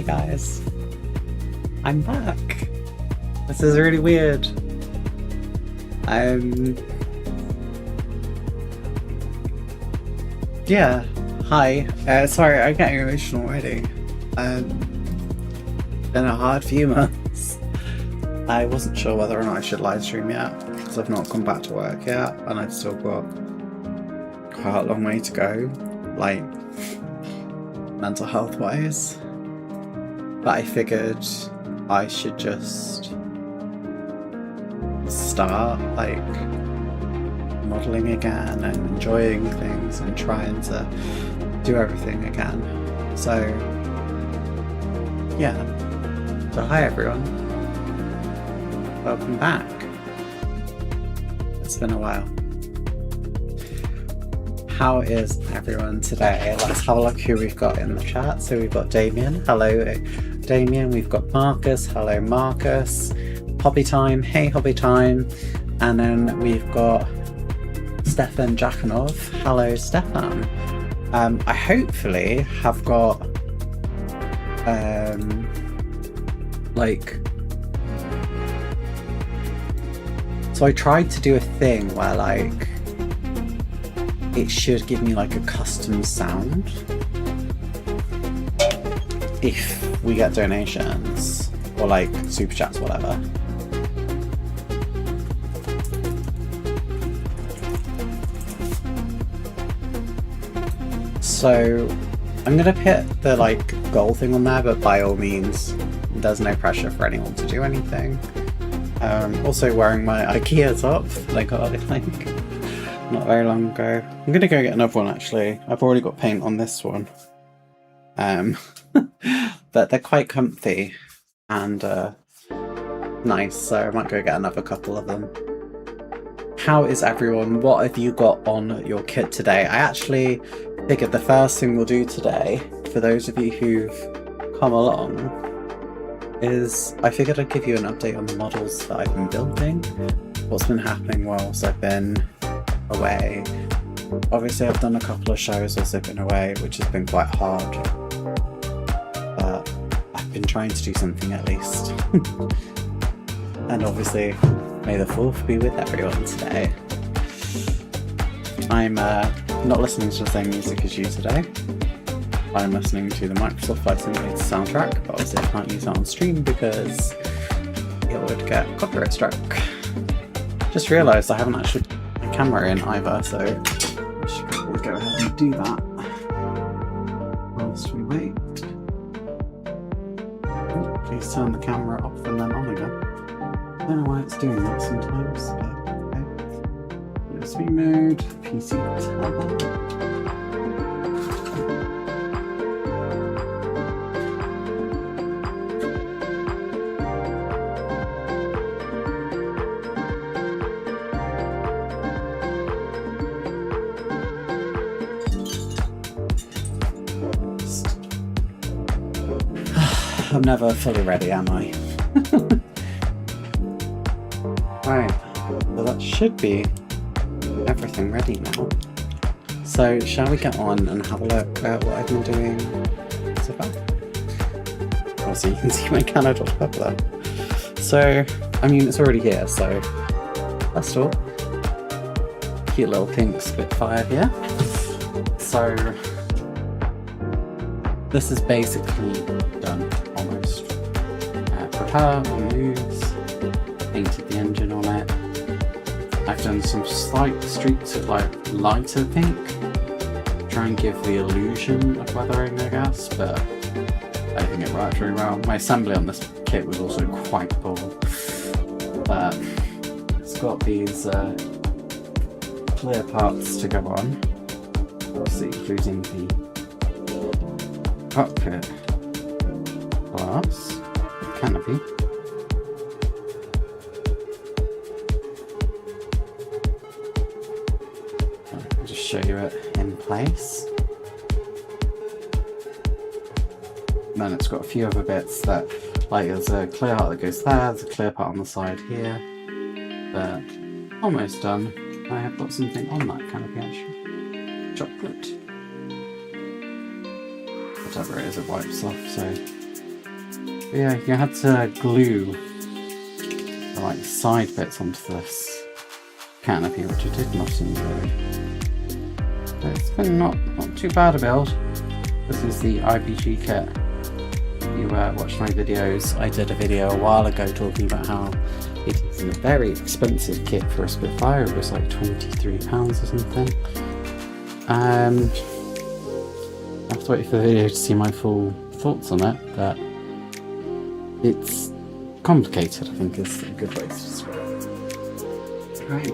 Hey guys, I'm back. This is really weird. Yeah, hi. Sorry, I'm getting emotional already. Been a hard few months. I wasn't sure whether or not I should live stream yet, because I've not gone back to work yet, and I've still got quite a long way to go, like, mental health wise. But I figured I should just start, like, modelling again and enjoying things and trying to do everything again. So, yeah. So hi everyone. Welcome back. It's been a while. How is everyone today? Let's have a look who we've got in the chat. So we've got Damien. Hello Damien. We've got Marcus. Hello Marcus. Hobby Time. Hey Hobby Time. And then we've got Stefan Jakanov. Hello Stefan. I hopefully have got so I tried to do a thing where like it should give me like a custom sound if we get donations or like super chats, whatever. So I'm gonna put the like goal thing on there, but by all means there's no pressure for anyone to do anything. Also wearing my IKEA top that I got like not very long ago. I'm gonna go get another one actually. I've already got paint on this one. But they're quite comfy and nice, so I might go get another couple of them. How is everyone? What have you got on your kit today? I actually figured the first thing we'll do today, for those of you who've come along, is I figured I'd give you an update on the models that I've been building, what's been happening whilst I've been away. Obviously I've done a couple of shows whilst I've been away, which has been quite hard, but I've been trying to do something at least. And obviously may the 4th be with everyone today. I'm not listening to the same music as you today. I'm listening to the Microsoft Flight Simulator soundtrack, but obviously I can't use that on stream because it would get copyright struck. Just realised I haven't actually put my camera in either, so I should probably go ahead and do that whilst we wait. Oh, please turn the camera off and then on again. I don't know why it's doing that sometimes, but okay. USB mode, PC tab. I'm never fully ready, am I? Right, well that should be everything ready now. So shall we get on and have a look at what I've been doing so far? Also you can see my Canada up there. So, I mean it's already here, so let's talk. Cute little pink Spitfire here. So this is basically done, almost. Propeller moves, painted the engine on it. I've done some slight streaks of like lighter pink, try and give the illusion of weathering, I guess, but I think it worked really well. My assembly on this kit was also quite poor, but it's got these clear parts to go on, obviously including the cockpit glass canopy. I'll just show you it in place. And then it's got a few other bits that, like there's a clear part that goes there, there's a clear part on the side here, but almost done. I have got something on that canopy actually. Chocolate. Whatever it is, it wipes off, so Yeah, you had to glue the like side bits onto this canopy, which I did not enjoy. But it's been not too bad a build. This is the IPG kit. If you watched my videos, I did a video a while ago talking about how it is a very expensive kit for a Spitfire. It was like £23 or something. I have to wait for the video to see my full thoughts on it, but it's complicated, I think is a good way to describe it. Right,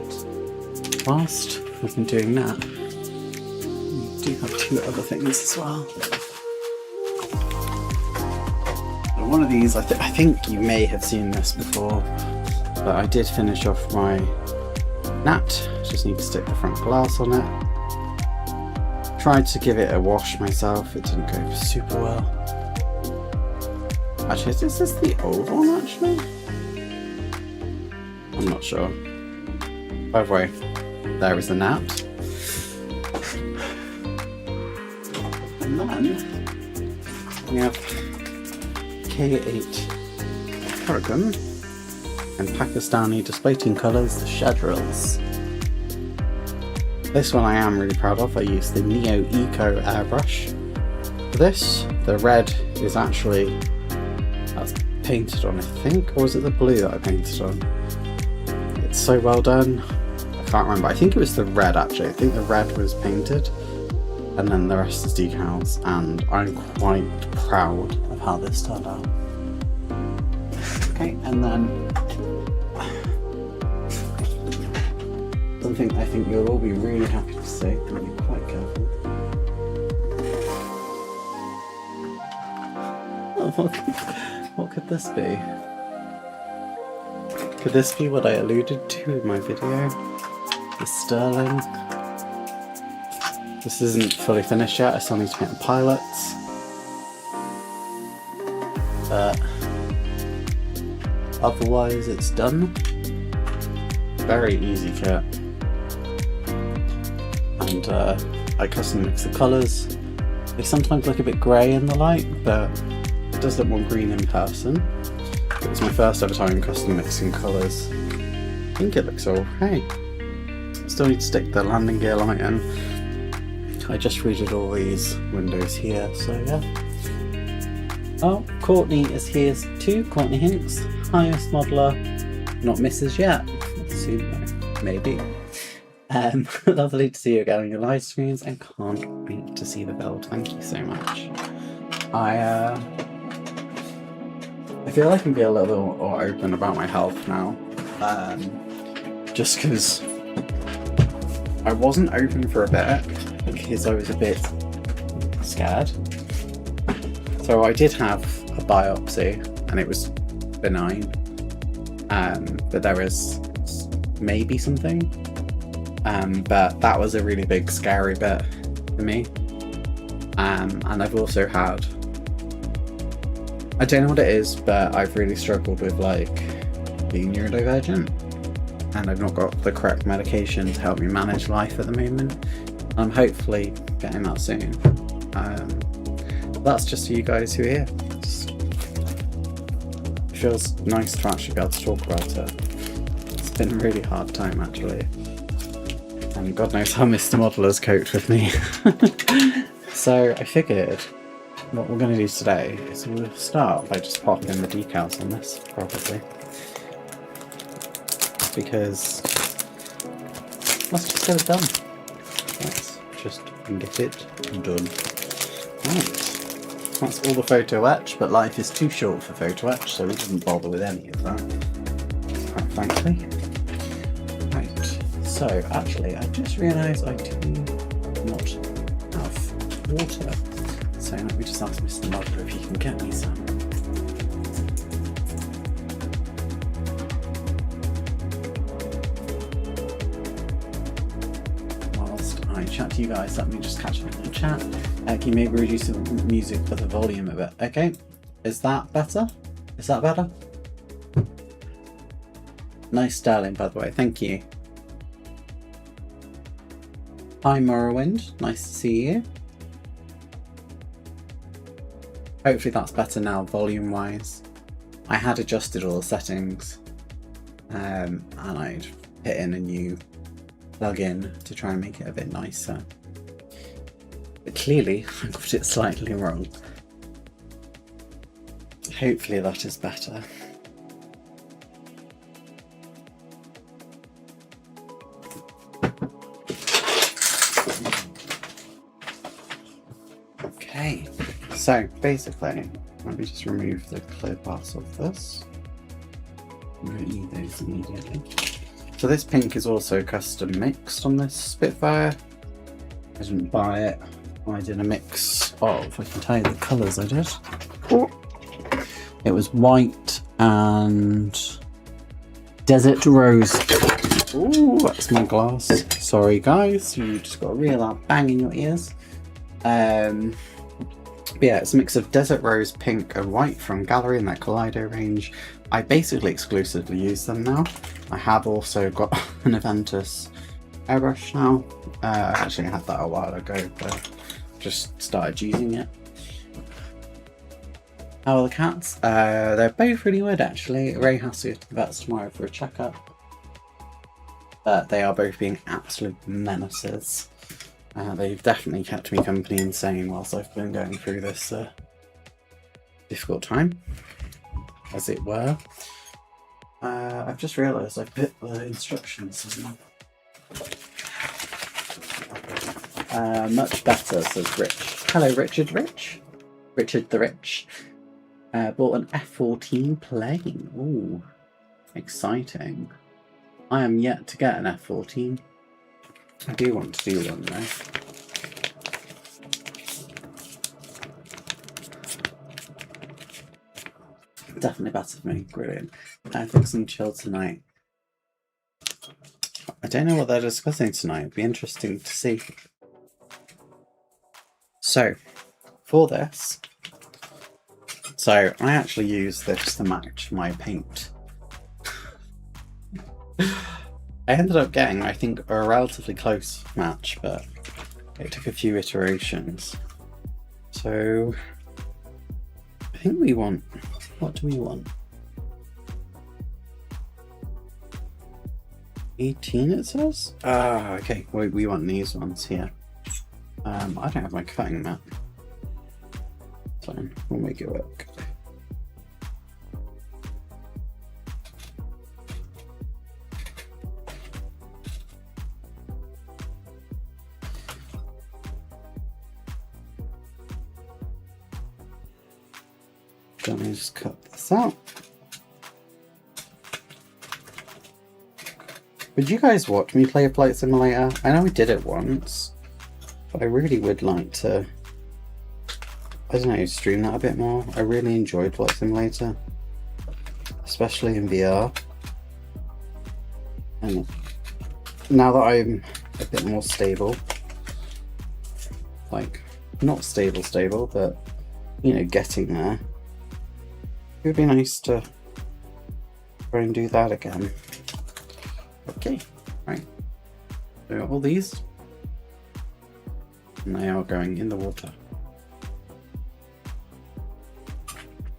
whilst I've been doing that, we do have two other things as well. And one of these, I think you may have seen this before, but I did finish off my nat, just need to stick the front glass on it. Tried to give it a wash myself, it didn't go super well. Actually, is this the old one actually? I'm not sure. By the way, there is the nat. And then we have K8 Hurricane and Pakistani display team colours, the Shadrills. This one I am really proud of. I used the Neo Eco airbrush. For this, the red is actually, that's painted on I think, or was it the blue that I painted on? It's so well done. I can't remember. I think it was the red actually. I think the red was painted and then the rest is decals, and I'm quite proud of how this turned out. Okay, and then something I think you'll all be really happy to see, and be quite careful. Oh, what could this be? Could this be what I alluded to in my video? The Sterling. This isn't fully finished yet, I still need to paint the pilots. But otherwise it's done. Very easy kit. And I custom mix the colours. They sometimes look a bit grey in the light, but it does look more green in person. It's my first ever time custom mixing colours. I think it looks alright. Still need to stick the landing gear light in. I just redid all these windows here, so yeah. Oh, Courtney is here too. Courtney Hinks, highest modeler, not Mrs. yet. Soon though, maybe. Lovely to see you again on your live streams, and can't wait to see the build. Thank you so much. I feel I can be a little bit more open about my health now, just because I wasn't open for a bit because I was a bit scared. So I did have a biopsy and it was benign, but there is maybe something, but that was a really big scary bit for me. And I've also had, I don't know what it is, but I've really struggled with like being neurodivergent, and I've not got the correct medication to help me manage life at the moment. I'm hopefully getting that soon. That's just for you guys who are here. It feels nice to actually be able to talk about it. It's been a really hard time actually, and God knows how Mr. Modeler's coped with me. So I figured what we're going to do today is we'll start by just popping the decals on this, probably. Because let's just get it done. Let's just get it done. Right. That's all the photo etch, but life is too short for photo etch, so we didn't bother with any of that, quite frankly. Right, so actually I just realised I do not have water. So let me just ask Mr. Modeler if he can get me some. Whilst I chat to you guys, let me just catch up in the chat. Can you maybe reduce the music for the volume a bit? Okay, is that better? Is that better? Nice styling, by the way, thank you. Hi Morrowind, nice to see you. Hopefully that's better now, volume wise. I had adjusted all the settings, and I'd put in a new plug-in to try and make it a bit nicer. But clearly, I got it slightly wrong. Hopefully that is better. Okay, so basically, let me just remove the clear parts of this. We don't need those immediately. So this pink is also custom mixed on this Spitfire. I didn't buy it. I did a mix of, I can tell you the colours I did. It was white and desert rose. Ooh, that's my glass. Sorry guys, you just got a real loud bang in your ears. But yeah, it's a mix of desert rose, pink and white from Gallery in that Kaleido range. I basically exclusively use them now. I have also got an Aventus airbrush now. Actually I had that a while ago, but just started using it. How are the cats? They're both really good actually. Ray has to go to the vets tomorrow for a checkup. But they are both being absolute menaces. They've definitely kept me company and sane whilst I've been going through this difficult time, as it were. I've just realised I've put the instructions in. Much better, says Rich. Hello, Richard Rich. Richard the Rich. Bought an F-14 plane. Ooh, exciting. I am yet to get an F-14. I do want to do one though. Definitely better for me. Brilliant. Airfix and chill tonight. I don't know what they're discussing tonight. It'd be interesting to see. So, for this, I actually use this to match my paint. I ended up getting, I think, a relatively close match, but it took a few iterations. So, I think we want, what do we want? 18 it says? Ah, okay, we want these ones here. I don't have my cutting mat, so we'll make it work. Let me just cut this out. Would you guys watch me play a Flight Simulator? I know we did it once, but I really would like to, I don't know, stream that a bit more. I really enjoyed Flight Simulator, especially in VR. And now that I'm a bit more stable, like, not stable, but, you know, getting there, it would be nice to try and do that again. Okay, right. So all these, and they are going in the water.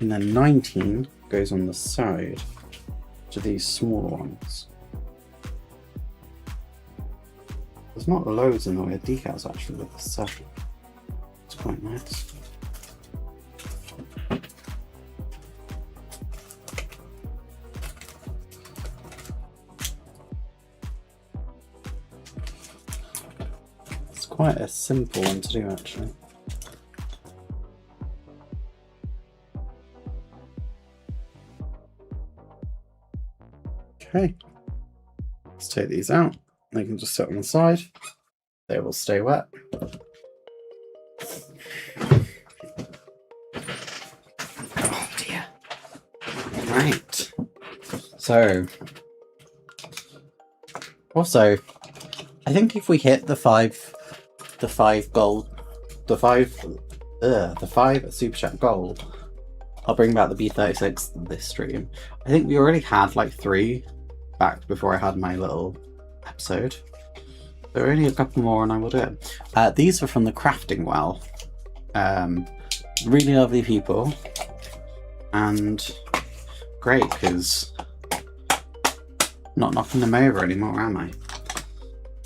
And then 19 goes on the side to these smaller ones. There's not loads in the way of decals actually with this set. It's quite nice. Quite a simple one to do actually. Okay, let's take these out. They can just sit on the side. They will stay wet. Oh dear. Right. So, also, I think if we hit the five Super Chat gold, I'll bring back the B36 this stream. I think we already had like 3 back before I had my little episode. There are only a couple more and I will do it. These are from the Crafting Well. Really lovely people. And great, because I'm not knocking them over anymore, am I?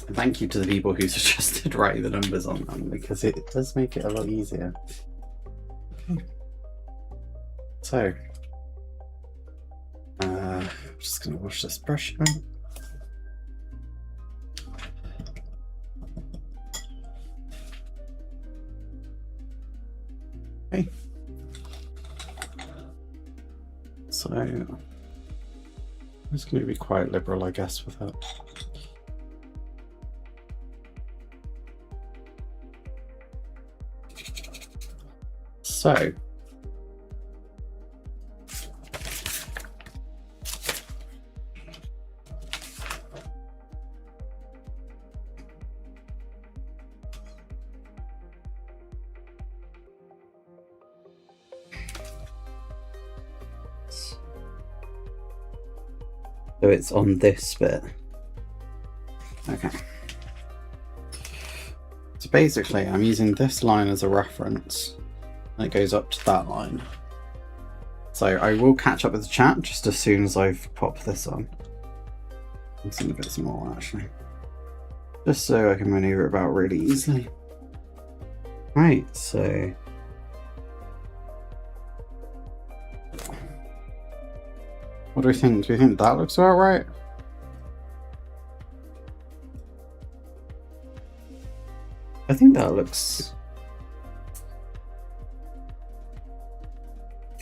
And thank you to the people who suggested writing the numbers on them, because it does make it a lot easier. Okay. So, I'm just going to wash this brush out. Okay. So, I'm just going to be quite liberal, I guess, with that. So, it's on this bit. Okay. So basically, I'm using this line as a reference, and it goes up to that line. So I will catch up with the chat just as soon as I've popped this on. I'm seeing a bit small actually. Just so I can maneuver about really easily. Right, so what do we think? Do we think that looks about right? I think that looks...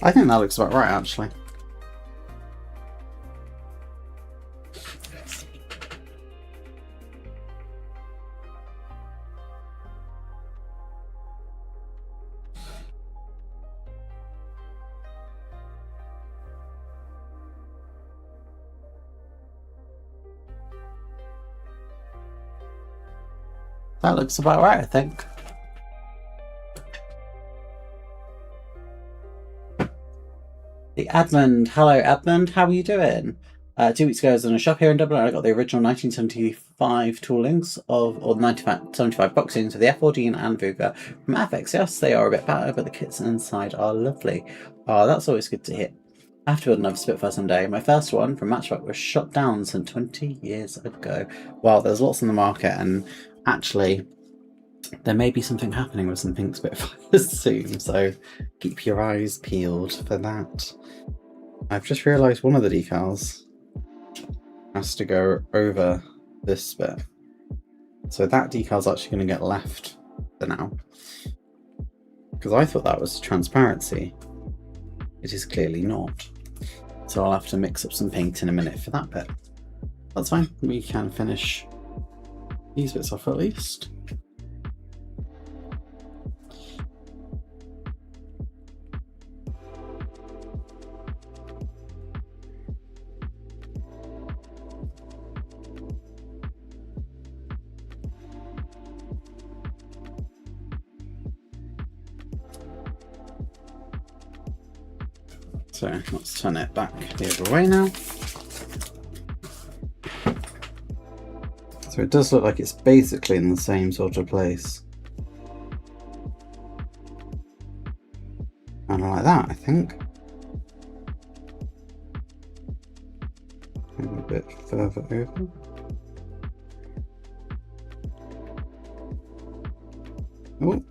I think that looks about right, actually. That looks about right, I think. The Edmund, hello Edmund, how are you doing? 2 weeks ago I was in a shop here in Dublin and I got the original 1975 toolings or 1975 boxings of the F14 and Vuga from Airfix. Yes, they are a bit battered, but the kits inside are lovely. Oh, that's always good to hear. I have to build another Spitfire someday. My first one from Matchbox was shot down some 20 years ago. Well, there's lots in the market, and actually there may be something happening with some pink Spitfires soon, so keep your eyes peeled for that. I've just realised one of the decals has to go over this bit, so that decal's actually going to get left for now, because I thought that was transparency. It is clearly not, so I'll have to mix up some paint in a minute for that bit. That's fine, we can finish these bits off at least. So let's turn it back the other way now. So it does look like it's basically in the same sort of place. Kind of like that, I think. Maybe a bit further over. Oh.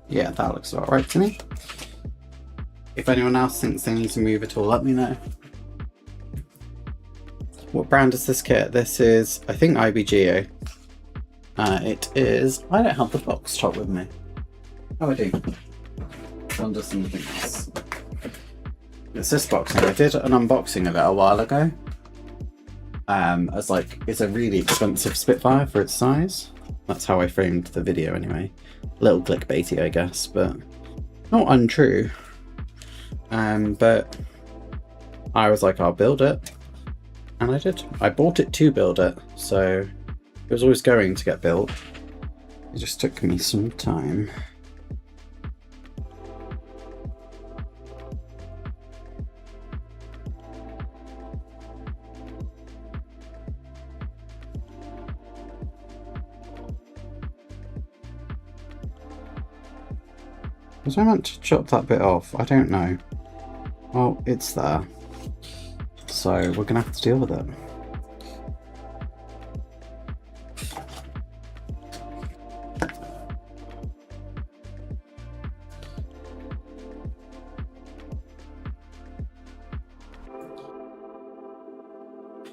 Yeah, that looks about right to me. If anyone else thinks they need to move at all, let me know. What brand is this kit? This is, I think, IBGO. It is... I don't have the box top with me. Oh, I do. Under something else. It's this box. I did an unboxing of it a while ago. As like, it's a really expensive Spitfire for its size. That's how I framed the video anyway. A little clickbaity, I guess, but not untrue. But I was like, I'll build it. And I did. I bought it to build it, so it was always going to get built. It just took me some time. Was I meant to chop that bit off? I don't know. Well, it's there. So we're going to have to deal with it.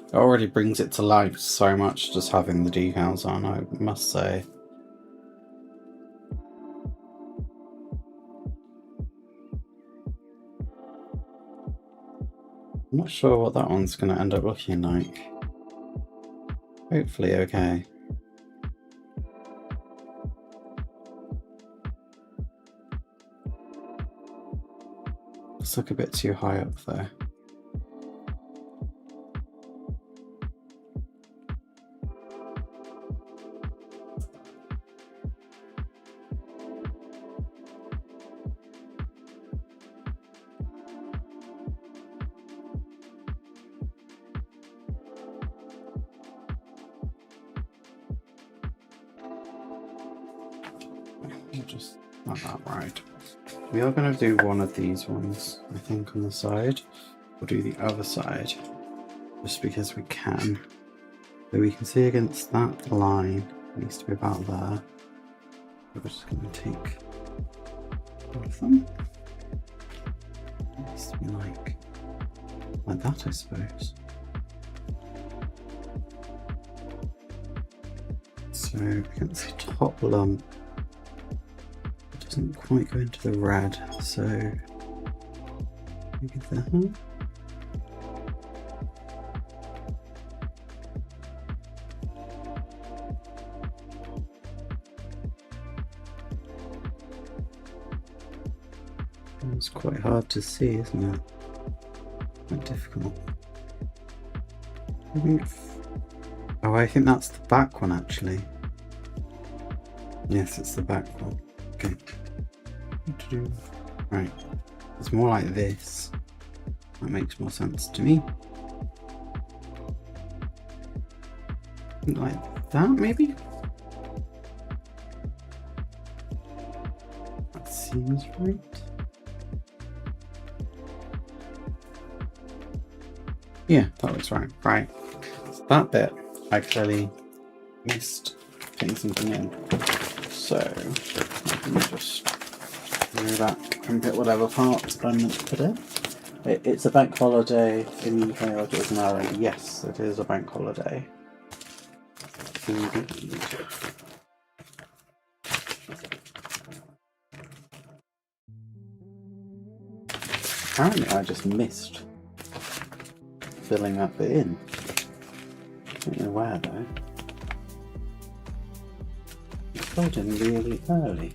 It already brings it to life so much just having the decals on, I must say. I'm not sure what that one's going to end up looking like. Hopefully okay. Looks like a bit too high up there. Just not that right. We are going to do one of these ones, I think, on the side. We'll do the other side, just because we can. So we can see against that line, it needs to be about there. We're just going to take all of them. It needs to be like that, I suppose. So against the top lump, doesn't quite go into the red, so maybe that. It's quite hard to see, isn't it? Quite difficult. I think that's the back one actually. Yes, it's the back one. Okay. Right, it's more like this. That makes more sense to me. Like that, maybe? That seems right. Yeah, that looks right. Right. So that bit, I clearly missed putting something in. So, let me just go back and get whatever part I'm meant to put in. It's a bank holiday in the UK, like it is in Ireland. Yes, it is a bank holiday. Indeed. Apparently I just missed filling that bit in. I don't know where though. It's filled in really early.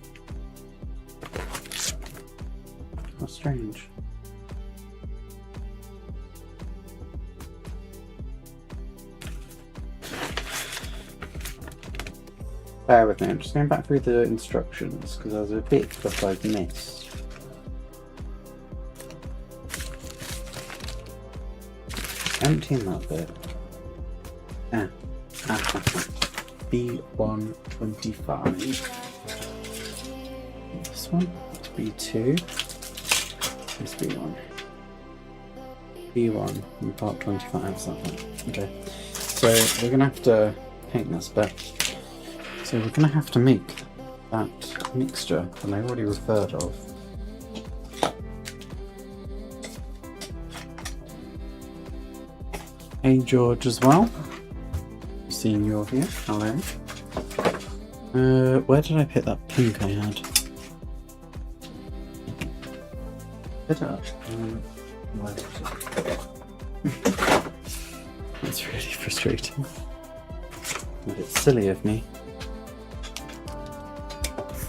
How strange. Bear with me, I'm just going back through the instructions because there's a bit that I've missed. Emptying that bit. B125. This one, it's B2. This B1. B1 and part 25, something. Okay. So we're gonna have to paint this bit. So we're gonna have to make that mixture that I already referred of. Hey George as well. Seeing you're here. Hello. Where did I pick that pink I had? Put it up. Where is it? That's really frustrating. But it's silly of me.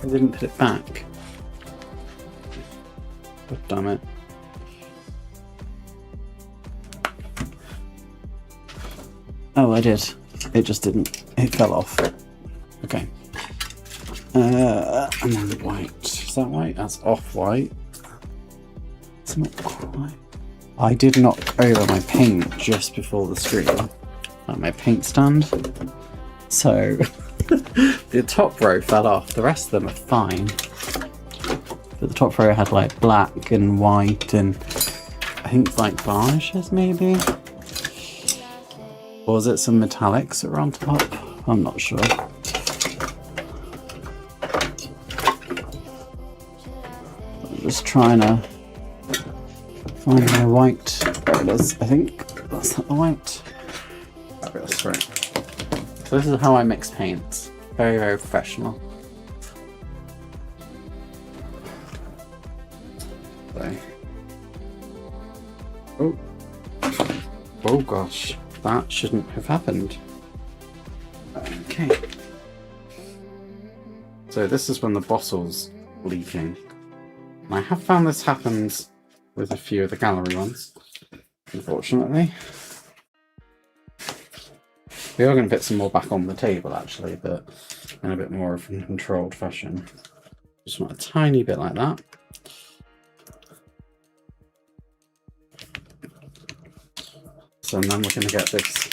I didn't put it back. God damn it. Oh, I did. It just didn't. It fell off. Okay. And then white. Is that white? That's off-white. It's not quite. I did knock over my paint just before the stream. Like my paint stand. So the top row fell off. The rest of them are fine. But the top row had like black and white and I think like varnishes maybe? Or was it some metallics that were on top? I'm not sure. I'm just trying to find my white. There it is, I think. That's not the white. Fabulous, right. So this is how I mix paints. Very, very professional. So. Oh. Oh gosh. That shouldn't have happened. Okay. So this is when the bottle's leaking. And I have found this happens with a few of the gallery ones, unfortunately. We are going to put some more back on the table actually, but in a bit more of a controlled fashion. Just want a tiny bit like that. So then we're going to get this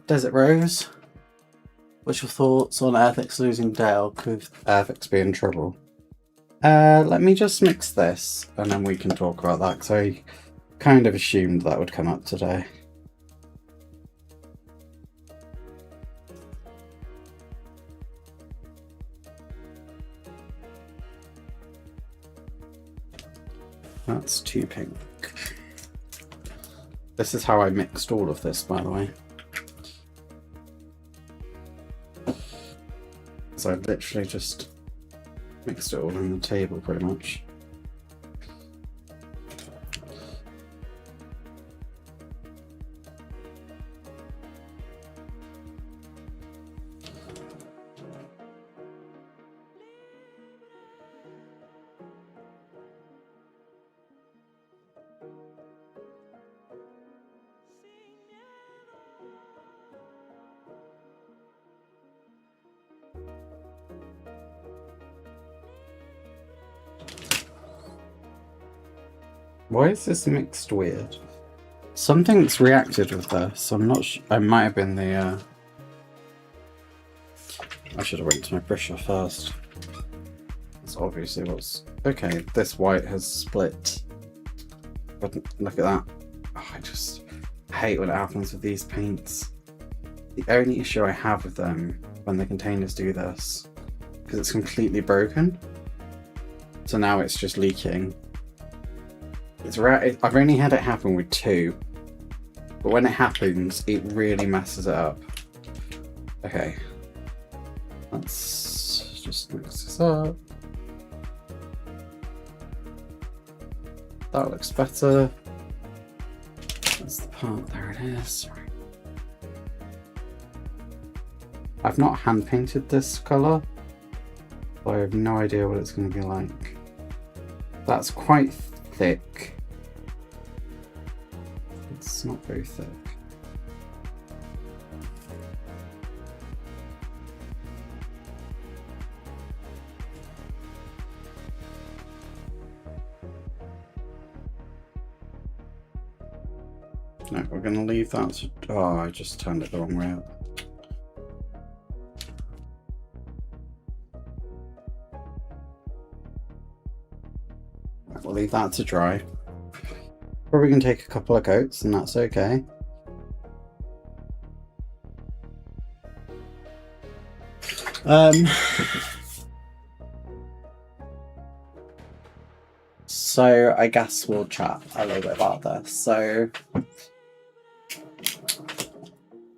Desert Rose. What's your thoughts on Airfix losing Dale? Could Airfix be in trouble? Let me just mix this and then we can talk about that because I kind of assumed that would come up today. That's too pink. This is how I mixed all of this, by the way. So I literally just mixed it all on the table pretty much. Why is this mixed weird? Something's reacted with this. I'm not sure. I might have been the. I should have went to my pressure first. That's obviously what's. Okay, this white has split. But look at that. Oh, I just hate when it happens with these paints. The only issue I have with them when the containers do this, because it's completely broken. So now it's just leaking. It's rare. I've only had it happen with two, but when it happens, it really messes it up. Okay, let's just mix this up. That looks better. That's the part. There it is. I've not hand painted this colour, so I have no idea what it's going to be like. That's quite thick. It's not very thick. No, we're going to leave that to... Oh, I just turned it the wrong way up. We'll leave that to dry. Probably can take a couple of coats and that's okay. So I guess we'll chat a little bit about this. So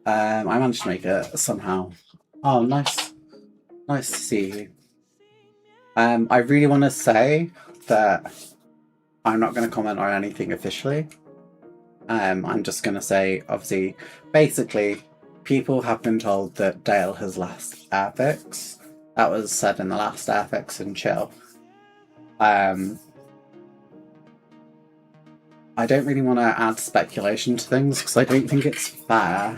I managed to make it somehow. Oh, nice to see you. I really want to say that I'm not going to comment on anything officially. I'm just going to say, obviously, basically, people have been told that Dale has left Airfix. That was said in the last Airfix and Chill. I don't really want to add speculation to things because I don't think it's fair.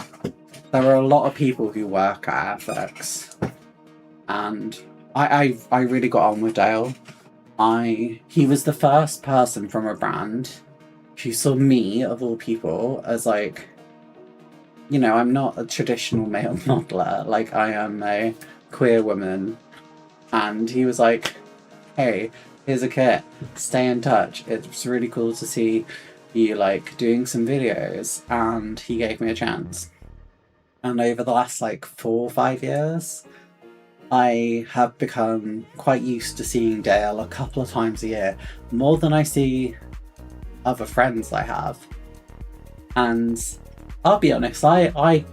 There are a lot of people who work at Airfix, and I really got on with Dale. He was the first person from a brand who saw me, of all people, as like, you know, I'm not a traditional male modeler, like I am a queer woman. And he was like, hey, here's a kit, stay in touch. It's really cool to see you like doing some videos, and he gave me a chance. And over the last like 4 or 5 years, I have become quite used to seeing Dale a couple of times a year, more than I see other friends I have. And I'll be honest, I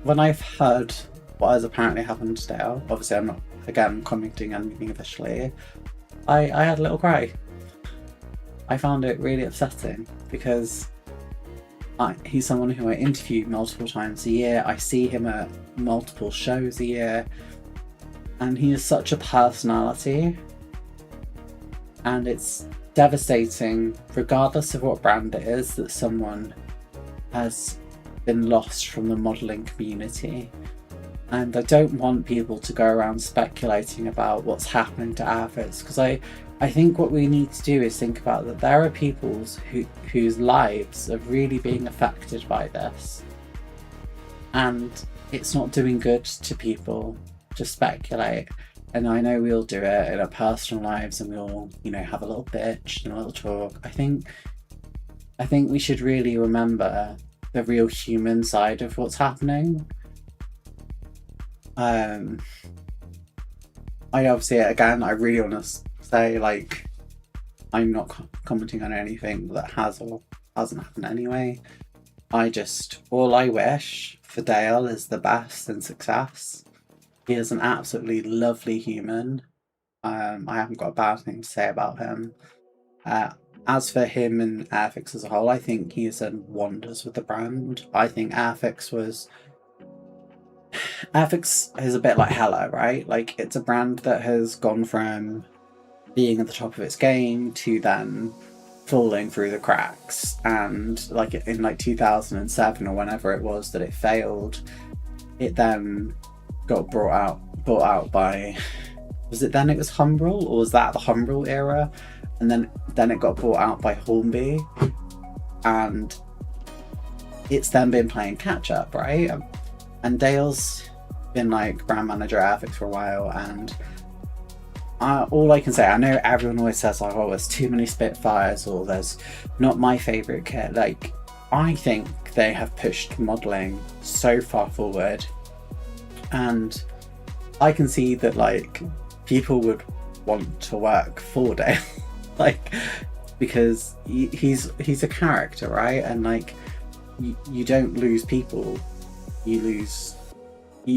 when I've heard what has apparently happened to Dale, obviously I'm not again commenting anything officially, I had a little cry. I found it really upsetting because he's someone who I interview multiple times a year. I see him at multiple shows a year, and he is such a personality, and it's devastating regardless of what brand it is that someone has been lost from the modelling community. And I don't want people to go around speculating about what's happening to Airfix, because I think what we need to do is think about that there are people whose lives are really being affected by this, and it's not doing good to people to speculate. And I know we all do it in our personal lives, and we all, you know, have a little bitch and a little talk. I think we should really remember the real human side of what's happening. I obviously, again, I really want to say, like, I'm not commenting on anything that has or hasn't happened anyway. All I wish for Dale is the best and success. He is an absolutely lovely human. I haven't got a bad thing to say about him. As for him and Airfix as a whole, I think he has done wonders with the brand. I think Airfix is a bit like Hello, right? Like, it's a brand that has gone from being at the top of its game to then falling through the cracks. And like in like 2007 or whenever it was that it failed, it then got bought out by, was it then it was Humbrol, or was that the Humbrol era? And then it got bought out by Hornby, and it's then been playing catch up, right? And Dale's been like brand manager at Airfix for a while, and all I can say, I know everyone always says like, oh, there's too many Spitfires, or there's not my favourite kit. Like, I think they have pushed modelling so far forward, and I can see that like people would want to work for Dale. Like, because he's a character, right? And like, you don't lose people. You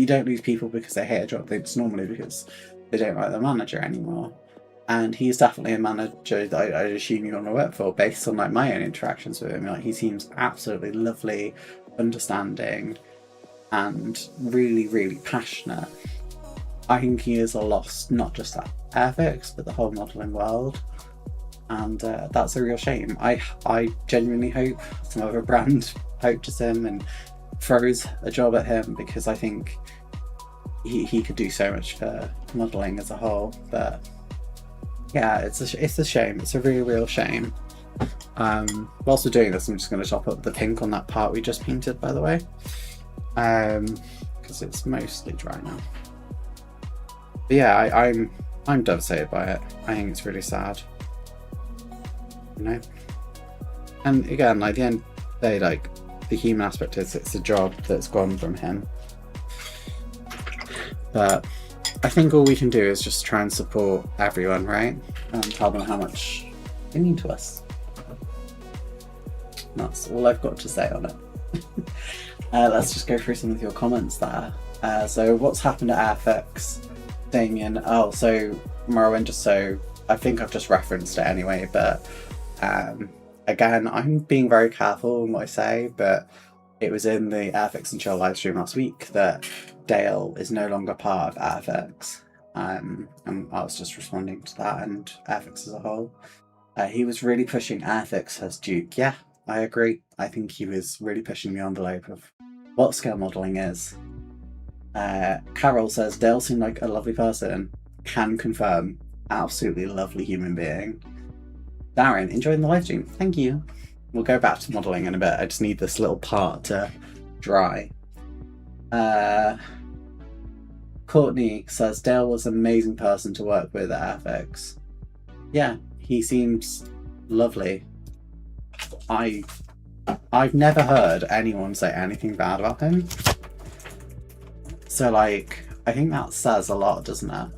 don't lose people because they hate a job. It's normally because they don't like the manager anymore. And he's definitely a manager that I'd assume you want to work for, based on like my own interactions with him. Like, he seems absolutely lovely, understanding, and really, really passionate. I think he is a loss, not just at Airfix, but the whole modelling world. And that's a real shame. I genuinely hope some other brand poaches him and throws a job at him, because I think he could do so much for modelling as a whole. But yeah, it's a shame. It's a real shame. Whilst we're doing this, I'm just going to top up the pink on that part we just painted, by the way, because it's mostly dry now. But yeah, I'm devastated by it. I think it's really sad, you know. And again, like, at the end of the day, like, the human aspect is it's a job that's gone from him. But I think all we can do is just try and support everyone, right? And tell them how much they mean to us. That's all I've got to say on it. Let's just go through some of your comments there. So what's happened at Airfix, Damien? Oh, so Morrowind, just so I think I've just referenced it anyway, but again, I'm being very careful in what I say, but it was in the Airfix and Chill live stream last week that Dale is no longer part of Airfix. And I was just responding to that and Airfix as a whole. He was really pushing Airfix as Duke. Yeah, I agree. I think he was really pushing the envelope of what scale modelling is. Carol says, Dale seemed like a lovely person. Can confirm. Absolutely lovely human being. Darren, enjoying the live stream. Thank you. We'll go back to modelling in a bit. I just need this little part to dry. Courtney says, Dale was an amazing person to work with at Airfix. Yeah, he seems lovely. I've never heard anyone say anything bad about him. So, like, I think that says a lot, doesn't it?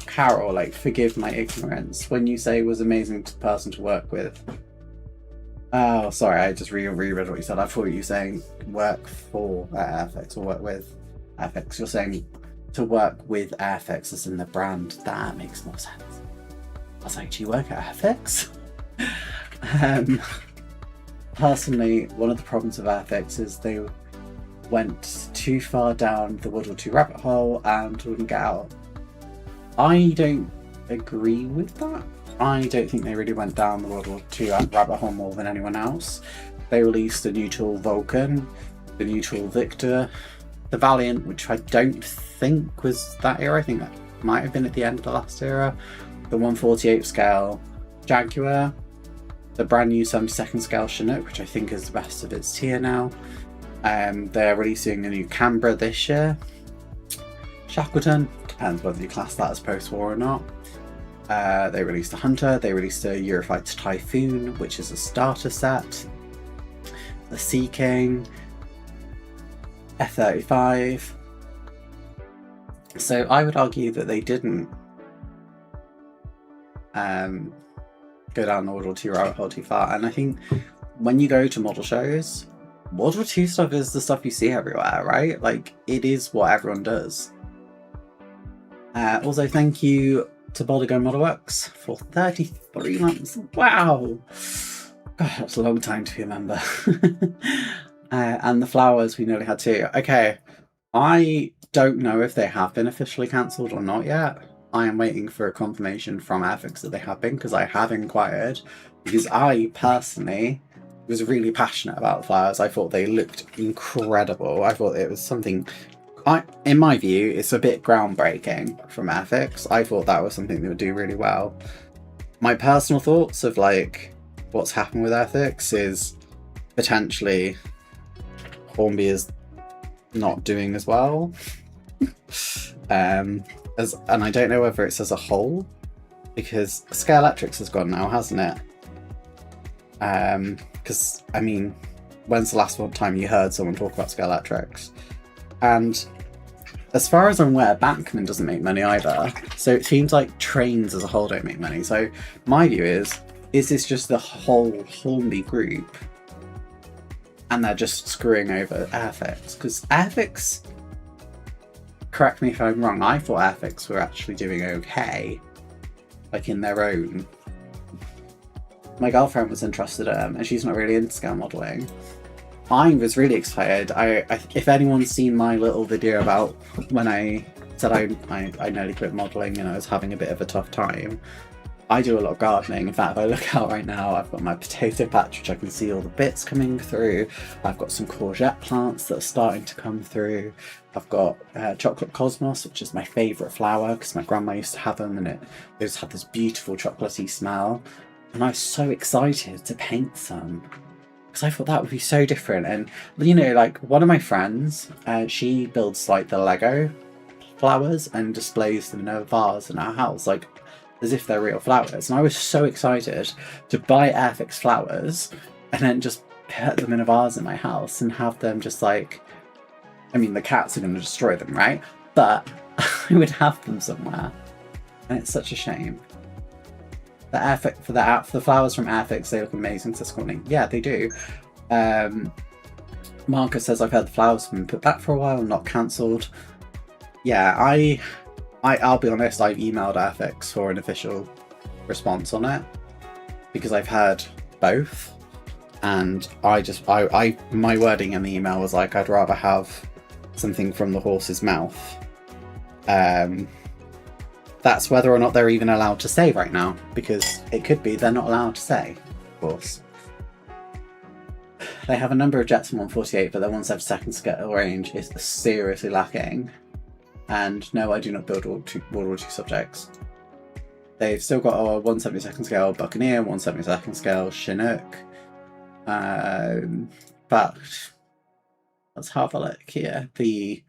Carol, like, forgive my ignorance. When you say was amazing person to work with. Oh, sorry, I just reread what you said. I thought you were saying work for Airfix or work with Airfix. You're saying to work with Airfix as in the brand. That makes more sense. I was like, do you work at Airfix? Personally, one of the problems of Airfix is they went too far down the World War II rabbit hole and wouldn't get out. I don't agree with that. I don't think they really went down the World War II rabbit hole more than anyone else. They released a new tool, Vulcan, the new tool, Victor, the Valiant, which I don't think was that era. I think that might have been at the end of the last era. The 1/48 scale Jaguar, the brand new 72nd scale Chinook, which I think is the best of its tier now. They're releasing a new Canberra this year. Shackleton, depends whether you class that as post-war or not. They released a Hunter, they released a Eurofighter Typhoon, which is a starter set, the Sea King, F-35. So I would argue that they didn't go down the World War II rabbit hole too far. And I think when you go to model shows, World War II stuff is the stuff you see everywhere, right? Like, it is what everyone does. Also, thank you to Boulder Model Works for 33 months. Wow! God, that's a long time to remember. And the flowers, we nearly had too. Okay, I don't know if they have been officially cancelled or not yet. I am waiting for a confirmation from Airfix that they have been, because I have inquired, because I personally was really passionate about the flowers. I thought they looked incredible. I thought it was something, in my view, it's a bit groundbreaking from Airfix. I thought that was something they would do really well. My personal thoughts of like what's happened with Airfix is potentially Hornby is not doing as well. And I don't know whether it's as a whole, because Scale Electrics has gone now, hasn't it? Because, I mean, when's the last time you heard someone talk about Scale Electrics? And as far as I'm aware, Bankman doesn't make money either. So it seems like trains as a whole don't make money. So my view is this just the whole Hornby group? And they're just screwing over Airfix? Because Airfix, correct me if I'm wrong, I thought Airfix were actually doing okay, like in their own. My girlfriend was interested and she's not really into scale modelling. I was really excited. If anyone's seen my little video about when I said I nearly quit modelling and I was having a bit of a tough time, I do a lot of gardening. In fact, if I look out right now, I've got my potato patch, which I can see all the bits coming through. I've got some courgette plants that are starting to come through. I've got chocolate cosmos, which is my favourite flower because my grandma used to have them and it just had this beautiful chocolatey smell. And I was so excited to paint some because I thought that would be so different. And, you know, like one of my friends, she builds like the Lego flowers and displays them in a vase in our house, like as if they're real flowers. And I was so excited to buy Airfix flowers and then just put them in a vase in my house and have them just like, I mean, the cats are going to destroy them, right? But I would have them somewhere. And it's such a shame. The Airfix, for the flowers from Airfix, they look amazing, says Courtney. Yeah, they do. Marcus says, I've heard the flowers have been put back for a while, not cancelled. Yeah, I'll be honest, I've emailed Airfix for an official response on it because I've heard both, and my wording in the email was like, I'd rather have something from the horse's mouth. That's whether or not they're even allowed to say right now, because it could be they're not allowed to say, of course. They have a number of jets in 148, but their 1/72 scale range is seriously lacking. And no, I do not build World War II subjects. They've still got a 1/72 scale Buccaneer, 1/72 scale Chinook. But let's have a look here. The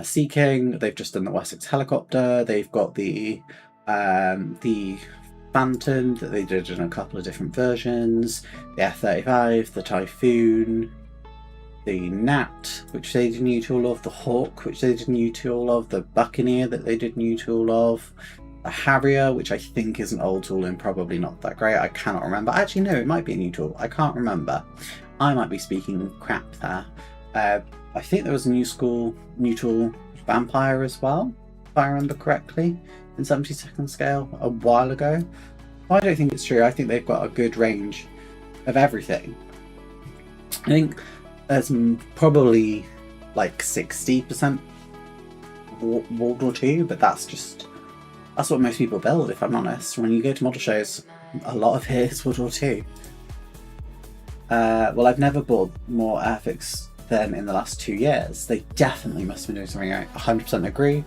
Sea King, they've just done the Wessex helicopter. They've got the Phantom that they did in a couple of different versions. The F-35, the Typhoon, the Gnat, which they did a new tool of. The Hawk, which they did a new tool of. The Buccaneer that they did a new tool of. The Harrier, which I think is an old tool and probably not that great. I cannot remember. Actually, no, it might be a new tool. I can't remember. I might be speaking crap there. I think there was a new tool Vampire as well, if I remember correctly, in 72nd scale a while ago. I don't think it's true. I think they've got a good range of everything. I think there's probably like 60% World War II, but that's what most people build, if I'm honest. When you go to model shows, a lot of it is World War II. Well, I've never bought more Airfix than in the last 2 years. They definitely must have been doing something right. 100% agree.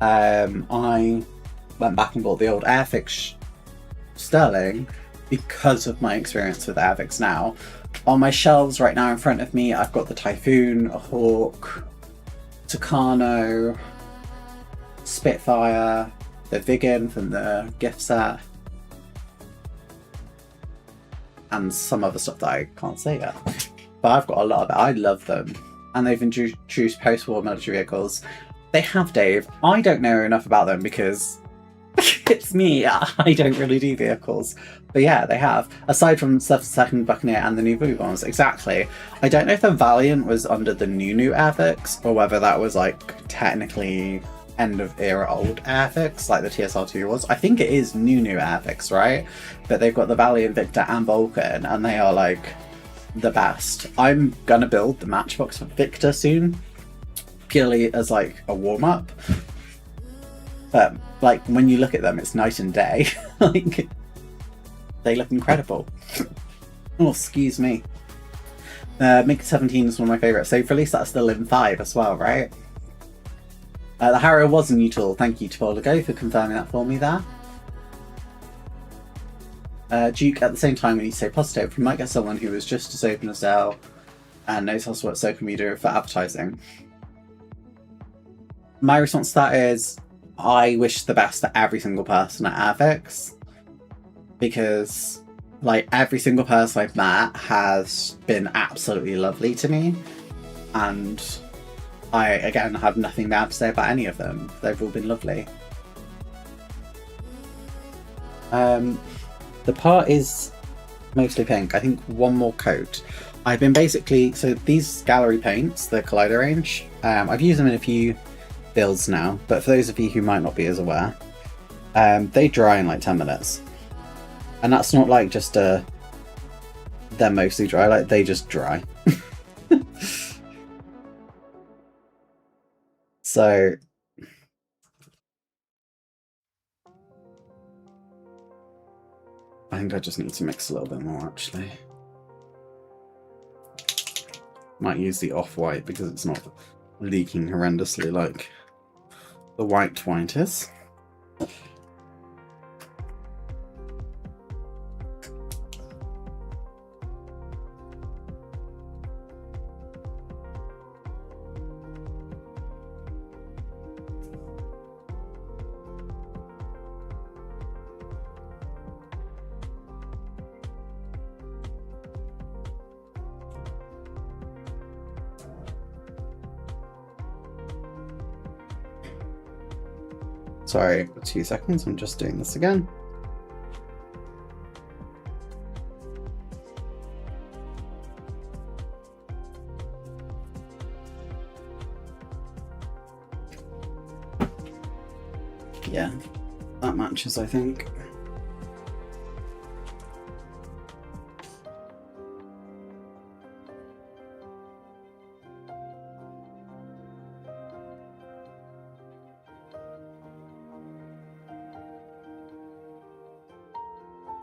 I went back and bought the old Airfix Sterling because of my experience with Airfix now. On my shelves right now in front of me, I've got the Typhoon, a Hawk, Tucano, Spitfire, the Vigan from the gift set, and some other stuff that I can't say yet. But I've got a lot of it. I love them. And they've introduced post-war military vehicles. They have, Dave. I don't know enough about them because it's me. I don't really do vehicles. But yeah, they have. Aside from 2nd Buccaneer and the new Blue Bombs. Exactly. I don't know if the Valiant was under the new Airfix or whether that was like technically end of era old Airfix like the TSR2 was. I think it is new Airfix, right? But they've got the Valiant, Victor and Vulcan, and they are like the best. I'm gonna build the Matchbox for Victor soon, purely as like a warm-up. But like when you look at them, it's night and day. Like they look incredible. Oh, excuse me. MiG-17 is one of my favourites. So for at least that's the Lim 5 as well, right? The Harrow was a new tool. Thank you to Poligo for confirming that for me there. Duke, at the same time, when you say positive, you might get someone who is just as open as Dell and knows how to work social media for advertising. My response to that is, I wish the best to every single person at Airfix, because like every single person I've met has been absolutely lovely to me, and I again have nothing bad to say about any of them. They've all been lovely. The part is mostly pink. I think one more coat. I've been basically, so these gallery paints, the Collider range, I've used them in a few builds now, but for those of you who might not be as aware, they dry in like 10 minutes. And that's not like just they're mostly dry, like they just dry. So I think I just need to mix a little bit more actually. Might use the off-white because it's not leaking horrendously like the white is. Sorry, 2 seconds, I'm just doing this again. Yeah, that matches, I think.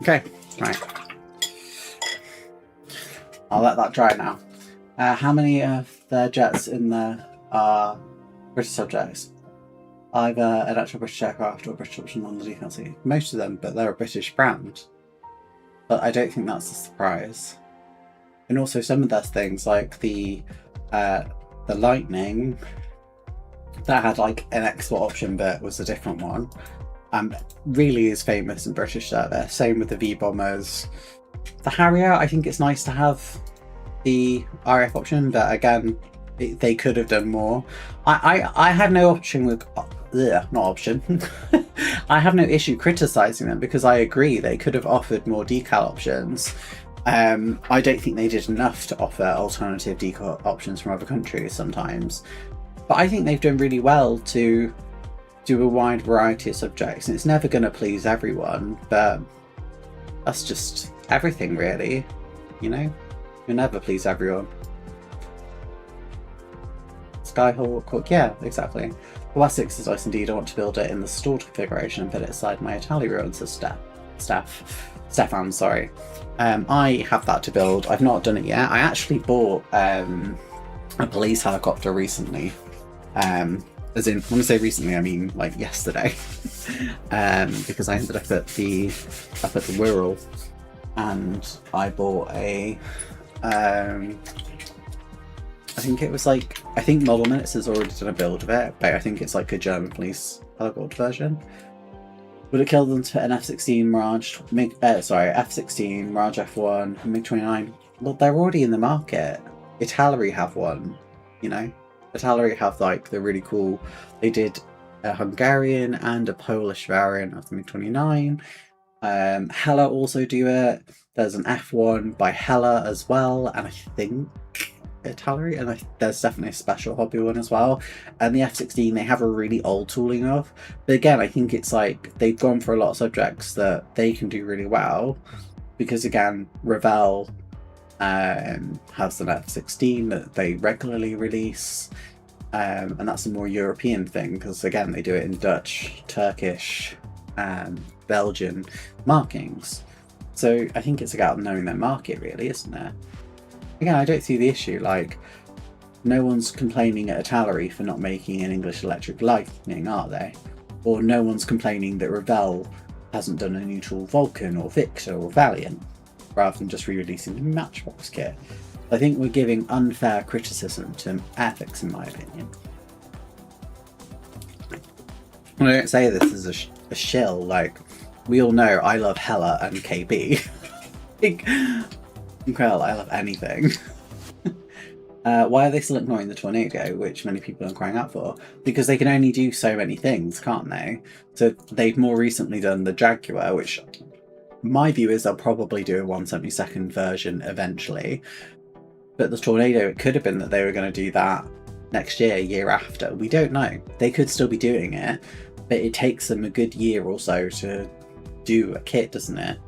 Okay, right. I'll let that dry now. How many of the jets in there are British subjects? Either an actual British aircraft or British option on the defensive. Most of them, but they're a British brand. But I don't think that's a surprise. And also some of those things, like the the Lightning, that had like an export option but was a different one, and really is famous in British service. Same with the V-bombers. The Harrier, I think it's nice to have the RF option, but again, they could have done more. I have no option with not option. I have no issue criticizing them because I agree they could have offered more decal options. I don't think they did enough to offer alternative decal options from other countries sometimes, but I think they've done really well to do a wide variety of subjects, and it's never going to please everyone, but that's just everything really, you know? You'll never please everyone. Skyhawk, yeah, exactly. The Wessex is nice indeed. I want to build it in the stored configuration and put it aside my Italy ruins as Stefan, sorry. I have that to build. I've not done it yet. I actually bought a police helicopter recently. As in, when I say recently, I mean like yesterday. Because I ended up at the Wirral, and I bought a I think Model Minutes has already done a build of it, but I think it's like a German police helicopter version. Would it kill them to an F-16 Mirage, F-16, Mirage F1, MiG-29? Well, they're already in the market. Italy have one, you know? Italy have like the really cool, they did a Hungarian and a Polish variant of the MiG-29. Hella also do it. There's an F1 by Hella as well, and I think Italy, and there's definitely a special hobby one as well. And the F-16 they have a really old tooling of, but again I think it's like they've gone for a lot of subjects that they can do really well, because again Revell has an F-16 that they regularly release, and that's a more European thing because again they do it in Dutch, Turkish, Belgian markings. So I think it's about knowing their market really, isn't it? Again, I don't see the issue. Like, no one's complaining at Italy for not making an English Electric Lightning, are they? Or no one's complaining that Revell hasn't done a neutral Vulcan or Victor or Valiant, rather than just re-releasing the Matchbox kit. I think we're giving unfair criticism to Airfix, in my opinion. And I don't say this as a shill, like, we all know I love Hella and KB. Like, well, I love anything. Why are they still ignoring the Tornado, which many people are crying out for? Because they can only do so many things, can't they? So they've more recently done the Jaguar, which my view is they'll probably do a 1/72nd version eventually. But the Tornado, it could have been that they were going to do that next year after. We don't know. They could still be doing it, but it takes them a good year or so to do a kit, doesn't it?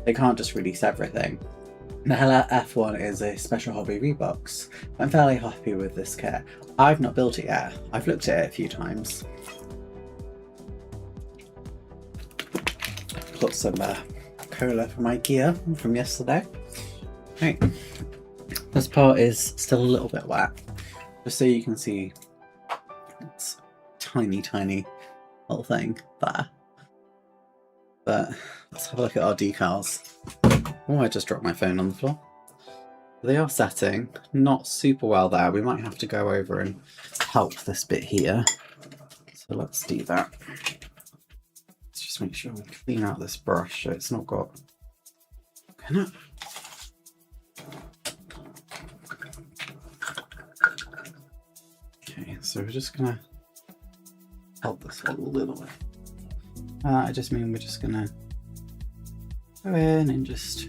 They can't just release everything. The Hella F1 is a special hobby Rebox. I'm fairly happy with this kit. I've not built it yet. I've looked at it a few times. Got some cola from IKEA from yesterday. Right. This part is still a little bit wet, just so you can see it's tiny little thing there. But let's have a look at our decals. Oh, I just dropped my phone on the floor. They are setting not super well there. We might have to go over and help this bit here. So let's do that. Let's just make sure we clean out this brush so it's not got... Can it? Okay, so we're just gonna help this one a little bit. I just mean we're just gonna go in and just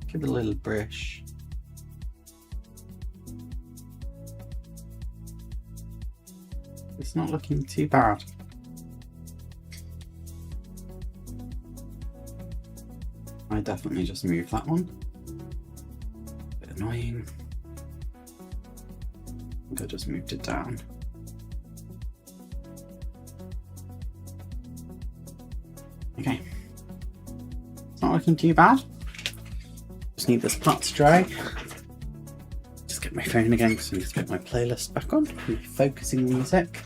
give it a little brush. It's not looking too bad. I definitely just moved that one. Bit annoying. I think I just moved it down. Okay. It's not looking too bad. Just need this part to dry. Just get my phone again because I need to get my playlist back on. Focusing music.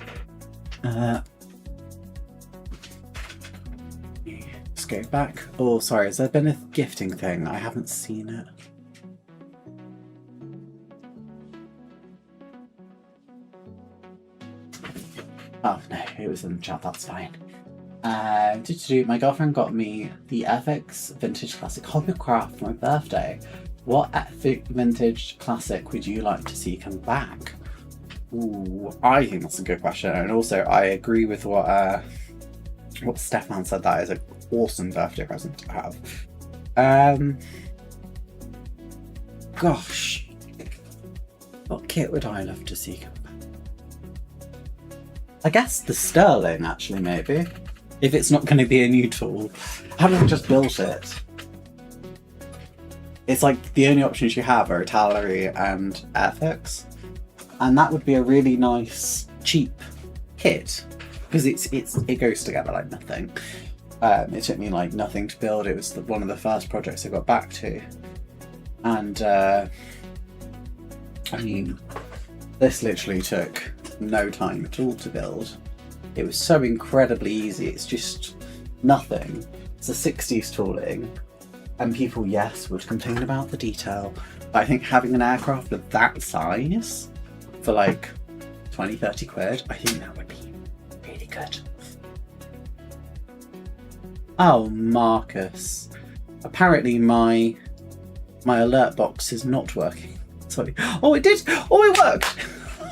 Let's go back. Oh, sorry, has there been a gifting thing? I haven't seen it. Oh no, it was in the chat, that's fine. My girlfriend got me the Airfix Vintage Classic Hovercraft for my birthday. What vintage classic would you like to see come back? Ooh, I think that's a good question, and also I agree with what Stefan said. That is an awesome birthday present to have. Gosh, what kit would I love to see come back? I guess the Sterling, actually, maybe. If it's not going to be a new tool, having just built it, it's like the only options you have are Italeri and Airfix, and that would be a really nice, cheap kit because it goes together like nothing. It took me like nothing to build. It was one of the first projects I got back to, and I mean, this literally took no time at all to build. It was so incredibly easy. It's just nothing. It's a 60s tooling, and people, yes, would complain about the detail, but I think having an aircraft of that size for like 20-30 quid, I think that would be really good. Oh, Marcus. Apparently my alert box is not working. Sorry. Oh, it did! Oh, it worked!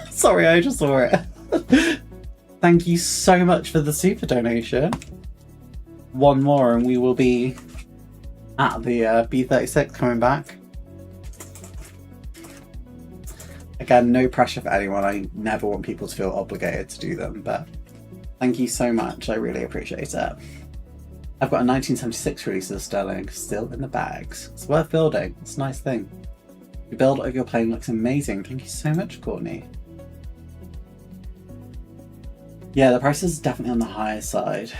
Sorry, I just saw it. Thank you so much for the super donation. One more and we will be at the B36 coming back. Again, no pressure for anyone. I never want people to feel obligated to do them, but thank you so much. I really appreciate it. I've got a 1976 release of the Sterling still in the bags. It's worth building. It's a nice thing. The build of your plane looks amazing. Thank you so much, Courtney. Yeah, the price is definitely on the higher side.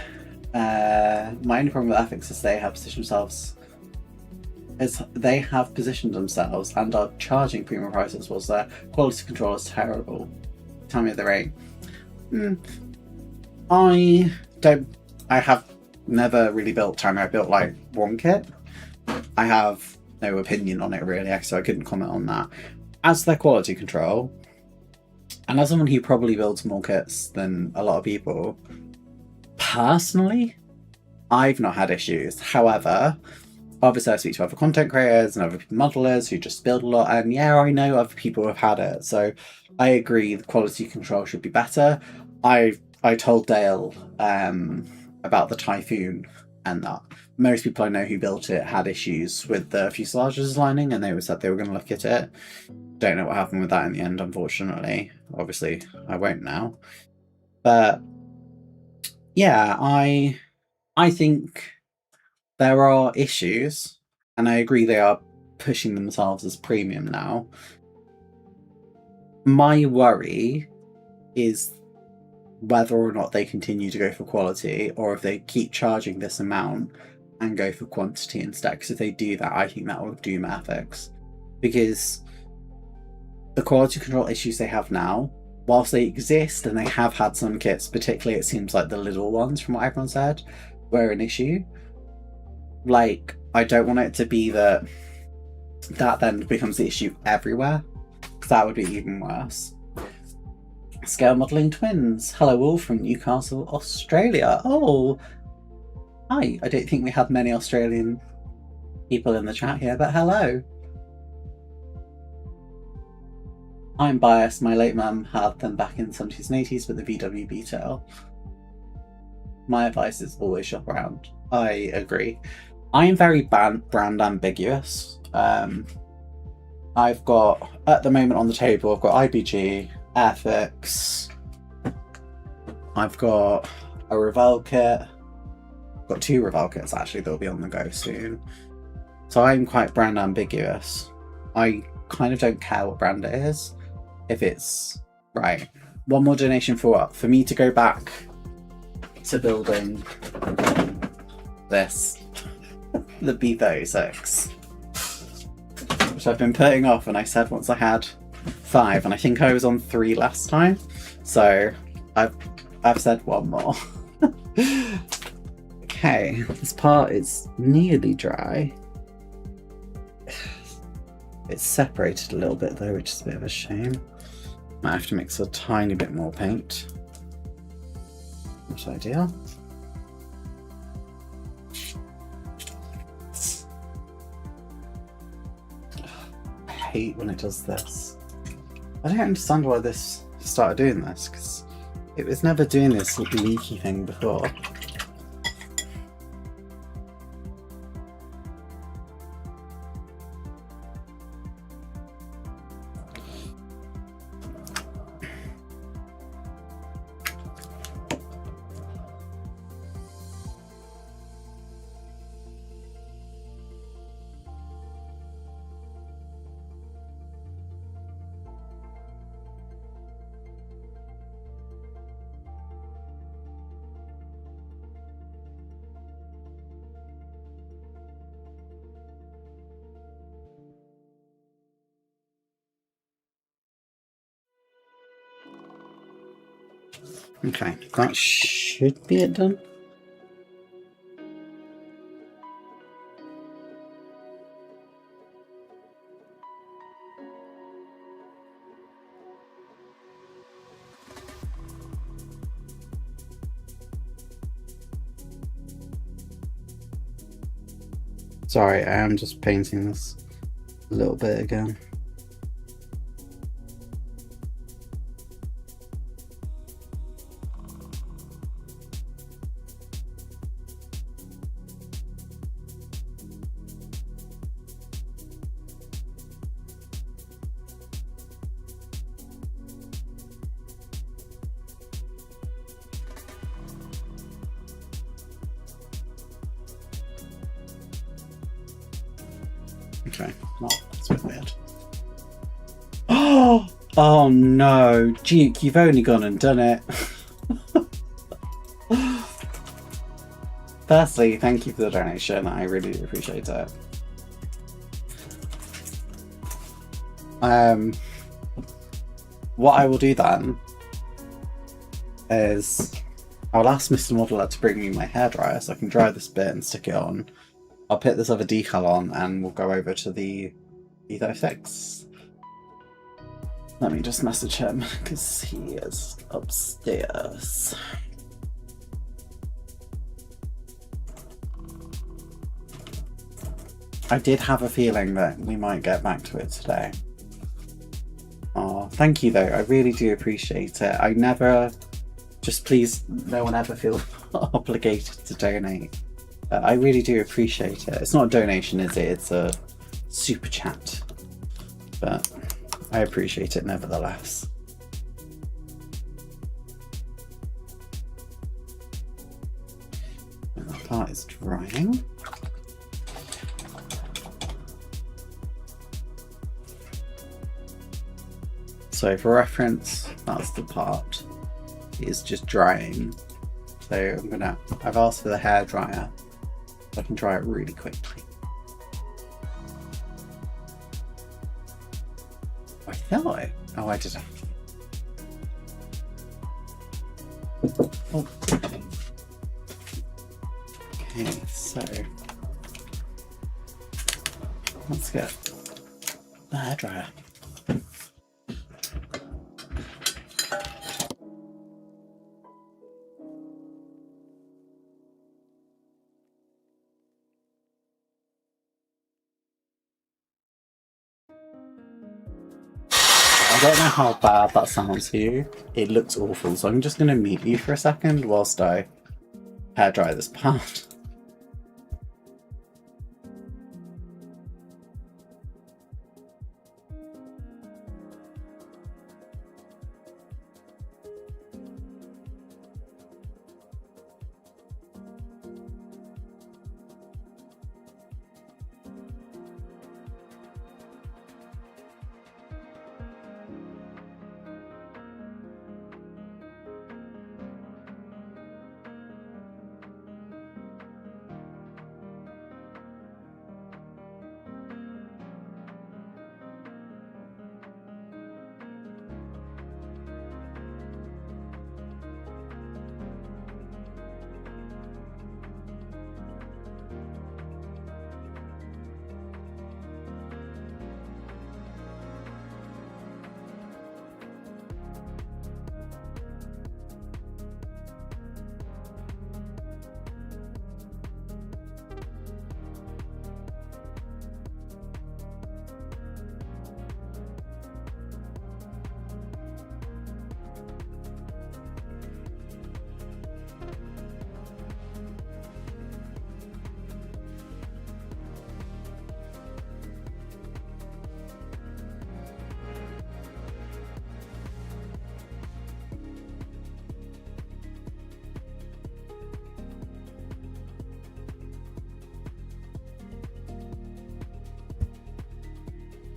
My only problem with Airfix is they have positioned themselves and are charging premium prices whilst their quality control is terrible. Tell me the rate. I have never really built Tiny. I built like one kit. I have no opinion on it really, so I couldn't comment on that. As their quality control, and as someone who probably builds more kits than a lot of people, personally, I've not had issues. However, obviously I speak to other content creators and other modelers who just build a lot, and yeah, I know other people have had it. So I agree the quality control should be better. I told Dale about the Typhoon, and that most people I know who built it had issues with the fuselages lining, and they said they were going to look at it. Don't know what happened with that in the end, unfortunately. Obviously, I won't now. But yeah, I think there are issues, and I agree they are pushing themselves as premium now. My worry is whether or not they continue to go for quality, or if they keep charging this amount and go for quantity instead. Because if they do that, I think that will doom Airfix. Because the quality control issues they have now, whilst they exist, and they have had some kits, particularly it seems like the little ones from what everyone said, were an issue. Like, I don't want it to be that then becomes the issue everywhere, because that would be even worse. Scale Modelling Twins. Hello all from Newcastle, Australia. Oh, hi. I don't think we had many Australian people in the chat here, but hello. I'm biased. My late mum had them back in the 70s and 80s with the VW Beetle. My advice is always shop around. I agree. I am very brand ambiguous. I've got, at the moment on the table, I've got IBG, Airfix, I've got a Revell kit, I've got 2 Revell kits actually that'll be on the go soon. So I'm quite brand ambiguous. I kind of don't care what brand it is, if it's right. One more donation for what? For me to go back to building this, the B36, which I've been putting off, and I said once I had 5, and I think I was on 3 last time, so I've said one more. Okay, this part is nearly dry. It's separated a little bit though, which is a bit of a shame. Might have to mix a tiny bit more paint. Not ideal. I hate when it does this. I don't understand why this started doing this, because it was never doing this leaky thing before. Okay, that should be it done. Sorry, I am just painting this a little bit again. Okay, well, that's a bit weird. Oh no, Duke, you've only gone and done it. Firstly, thank you for the donation, I really do appreciate it. What I will do then is I'll ask Mr. Modeler to bring me my hairdryer so I can dry this bit and stick it on. I'll put this other decal on and we'll go over to the Airfix. Let me just message him because he is upstairs. I did have a feeling that we might get back to it today. Oh, thank you though, I really do appreciate it. I never, just please, no one ever feel obligated to donate. I really do appreciate it. It's not a donation, is it? It's a super chat. But I appreciate it nevertheless. And that part is drying. So for reference, that's the part. It's just drying. So I've asked for the hairdryer so I can dry it really quickly. I thought I... Oh, I didn't. Oh. Okay, so let's get the hairdryer. I don't know how bad that sounds to you. It looks awful, so I'm just going to mute you for a second whilst I hairdry this part.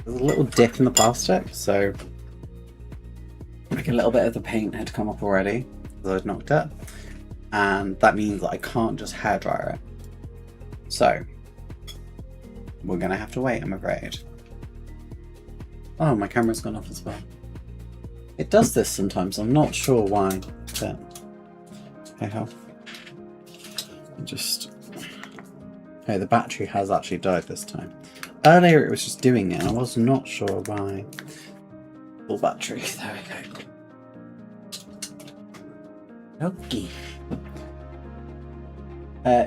There's a little dip in the plastic, so like a little bit of the paint had come up already as I'd knocked it, and that means that I can't just hairdryer it. So we're gonna have to wait, I'm afraid. Oh, my camera's gone off as well. It does this sometimes, I'm not sure why. But hey ho. Just hey, the battery has actually died this time. Earlier it was just doing it and I was not sure why. Full battery, there we go. Okay.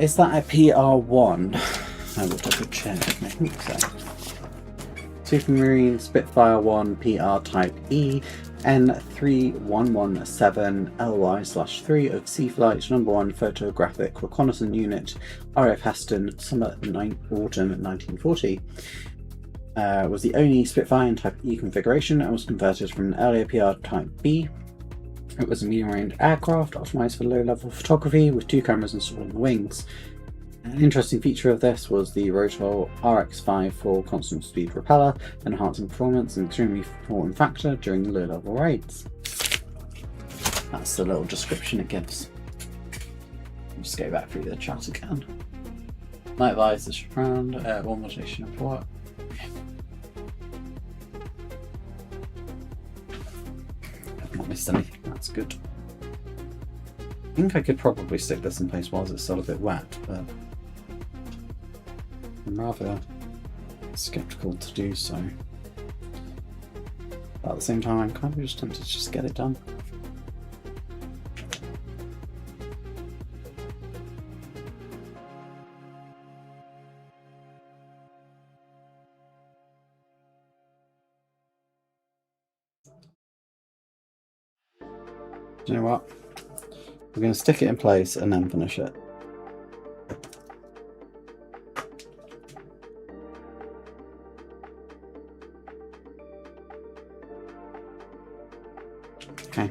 Is that a PR1? I will double check. I think so. Supermarine Spitfire 1 PR Type E N3117LY/3 of Sea Flight No. 1 Photographic Reconnaissance Unit RF Heston Summer Autumn 1940. Was the only Spitfire in Type E configuration and was converted from an earlier PR Type B. It was a medium-range aircraft optimized for low-level photography with 2 cameras installed on the wings. An interesting feature of this was the Rotor RX-5 for constant speed propeller, enhancing performance, an extremely important factor during low-level raids. That's the little description it gives. I'll just go back through the chat again. Night visor round, one modulation report. I've not missed anything, that's good. I think I could probably stick this in place whilst it's still a bit wet, but I'm rather skeptical to do so. But at the same time, I'm kind of just tempted to just get it done. Do you know what? We're going to stick it in place and then finish it. Okay.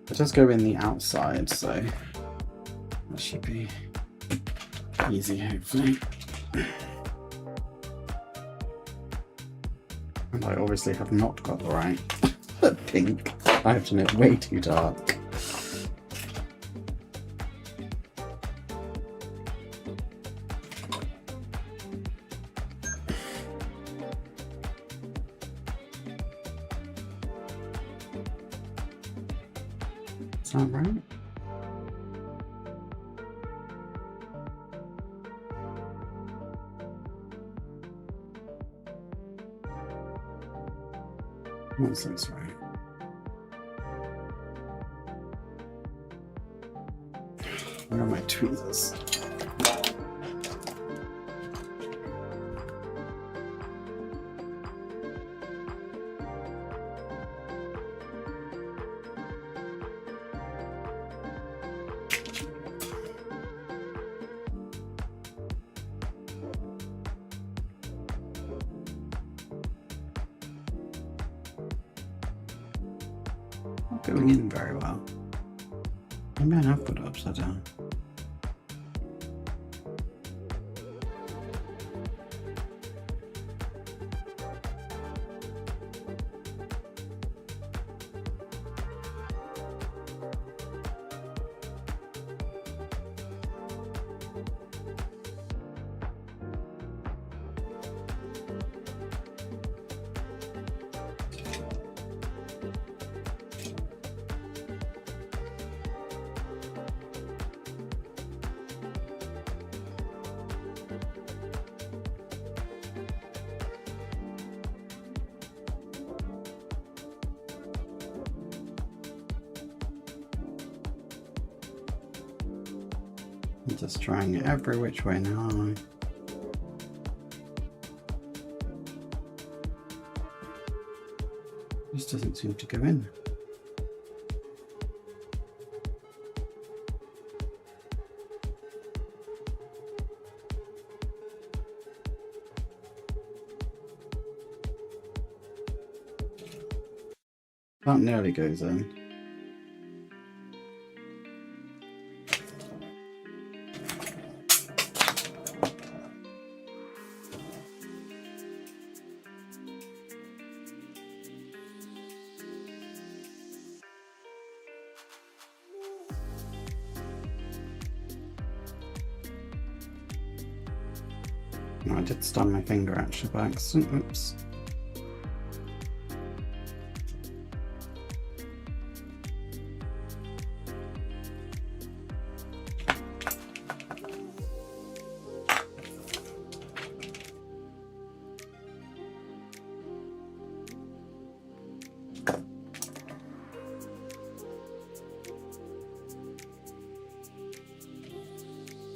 It does go in the outside, so that should be easy, hopefully. And I obviously have not got the right pink. I have done it way too dark. Is that right? Nonsense, right? Where are my tweezers? Not going in very well. Maybe I have put it upside down. I'm just trying it every which way now, aren't I? This doesn't seem to go in. That nearly goes in. I did stun my finger actually by accident. Oops.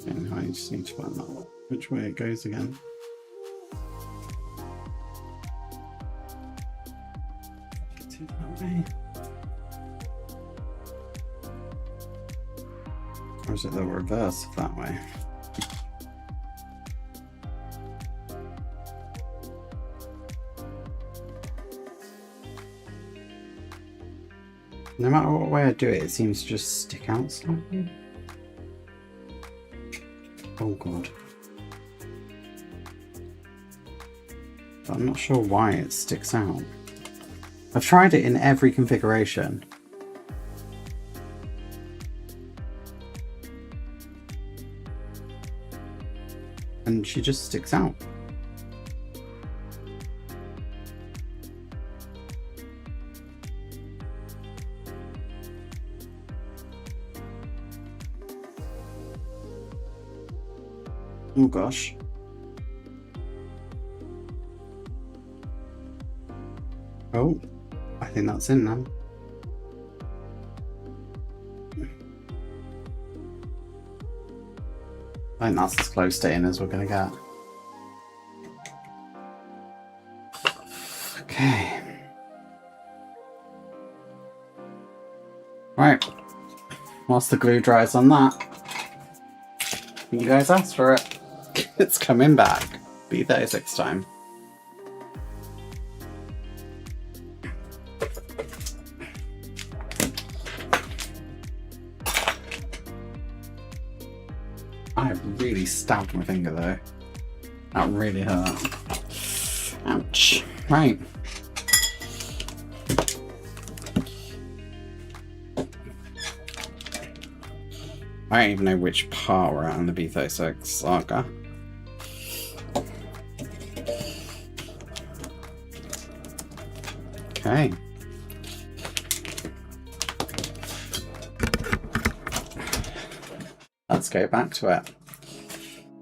And I just need to find out which way it goes again. That way. Or is it the reverse of that way? No matter what way I do it, it seems to just stick out slightly. Oh god. But I'm not sure why it sticks out. I've tried it in every configuration. And she just sticks out. Oh gosh. Oh, I think that's in now. I think that's as close to in as we're going to get. Okay. Right. Whilst the glue dries on that, you guys asked for it. It's coming back. B36 time. I really stabbed my finger though. That really hurt. Ouch. Right. I don't even know which part we're at on the B36 saga. Okay. Let's go back to it.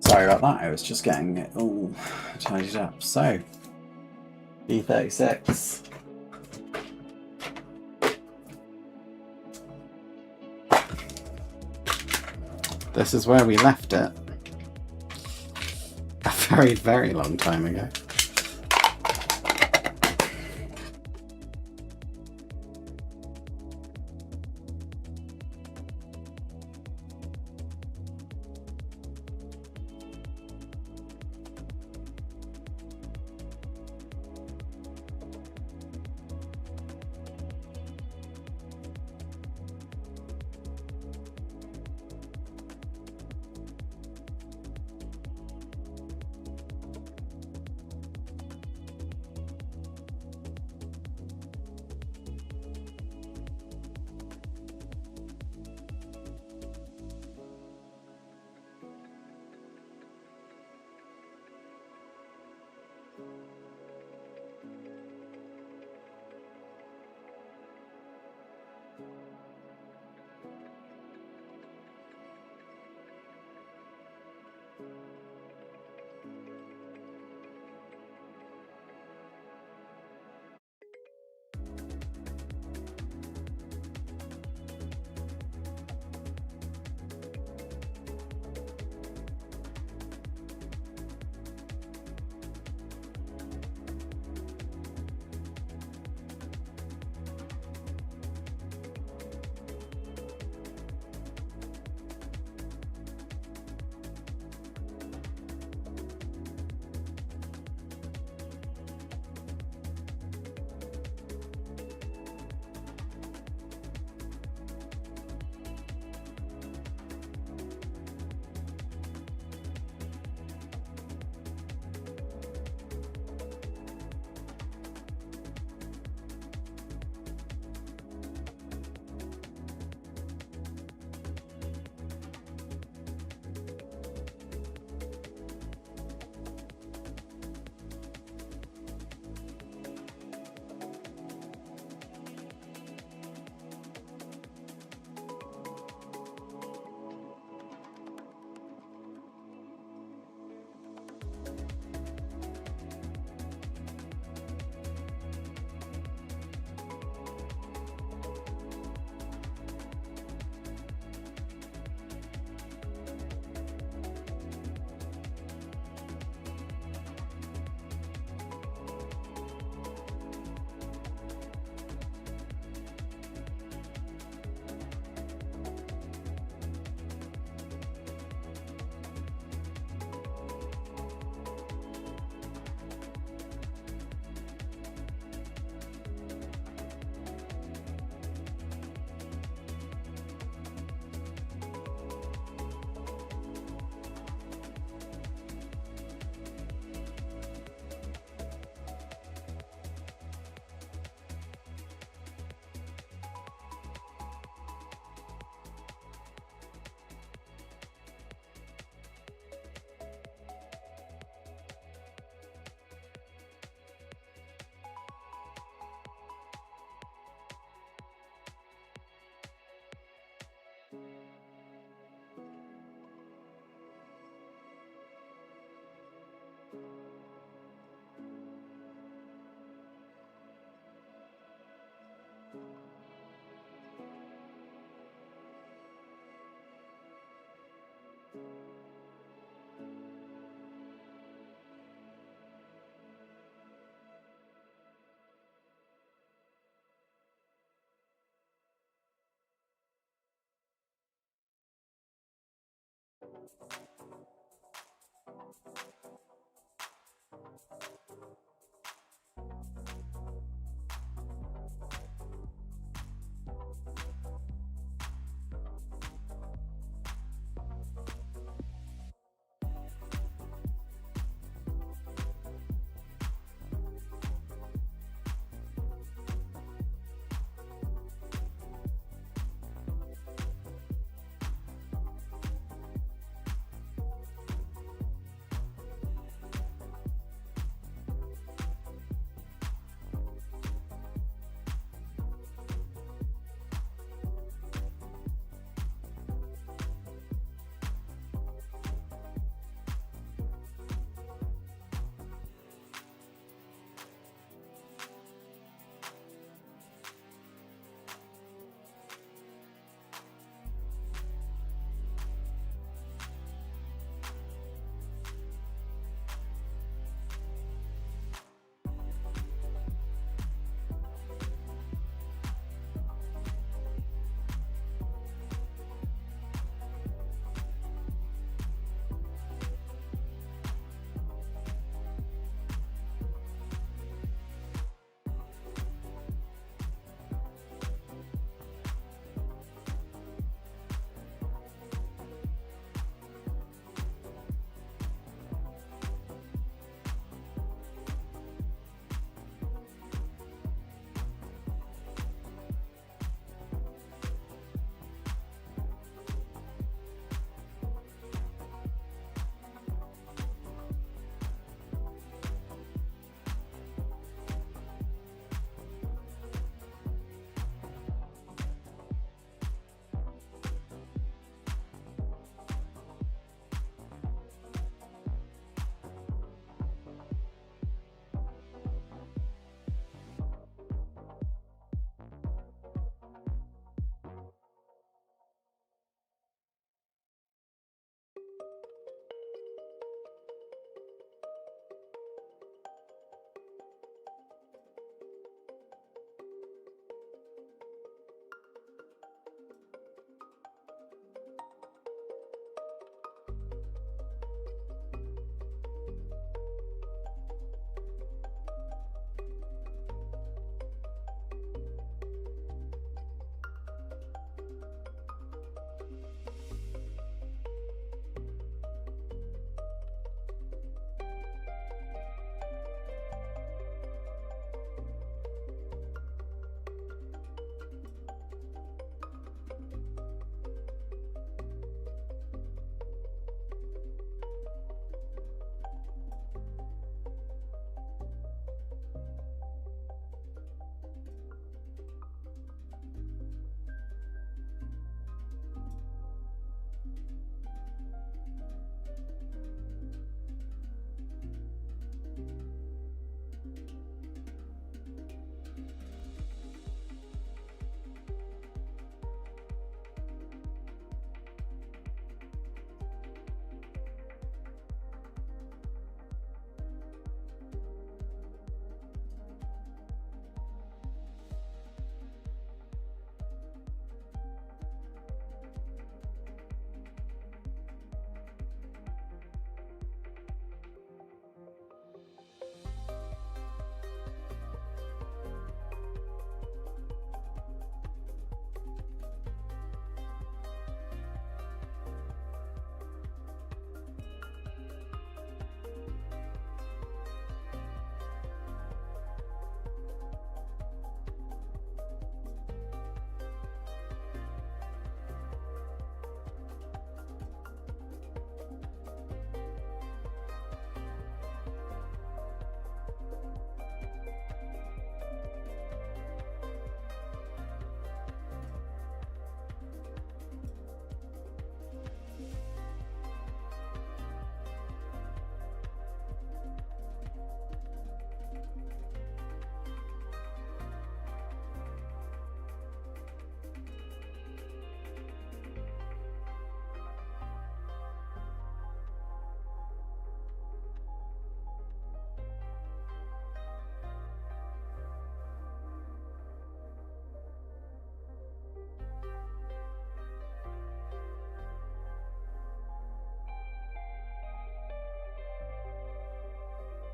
Sorry about that, I was just getting it all tidied up. So, B36. This is where we left it. A very, very long time ago.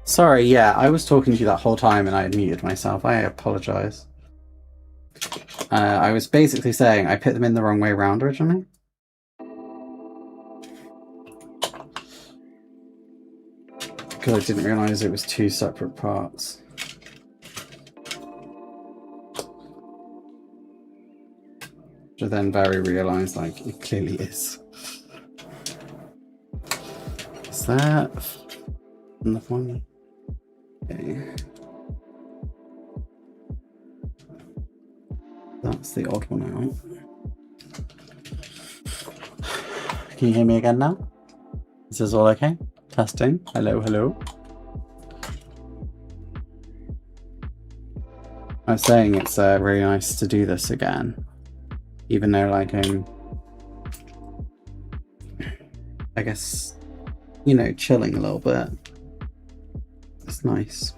Sorry, yeah, I was talking to you that whole time and I had muted myself. I apologise. I was basically saying I put them in the wrong way around originally. Because I didn't realise it was two separate parts. Which I then very realised, like, it clearly is. Is that another one? Okay. That's the odd one out. Can you hear me again now? Is this all okay? Testing. Hello, hello. I was saying it's really nice to do this again. Even though, like, I guess, you know, chilling a little bit. It's nice.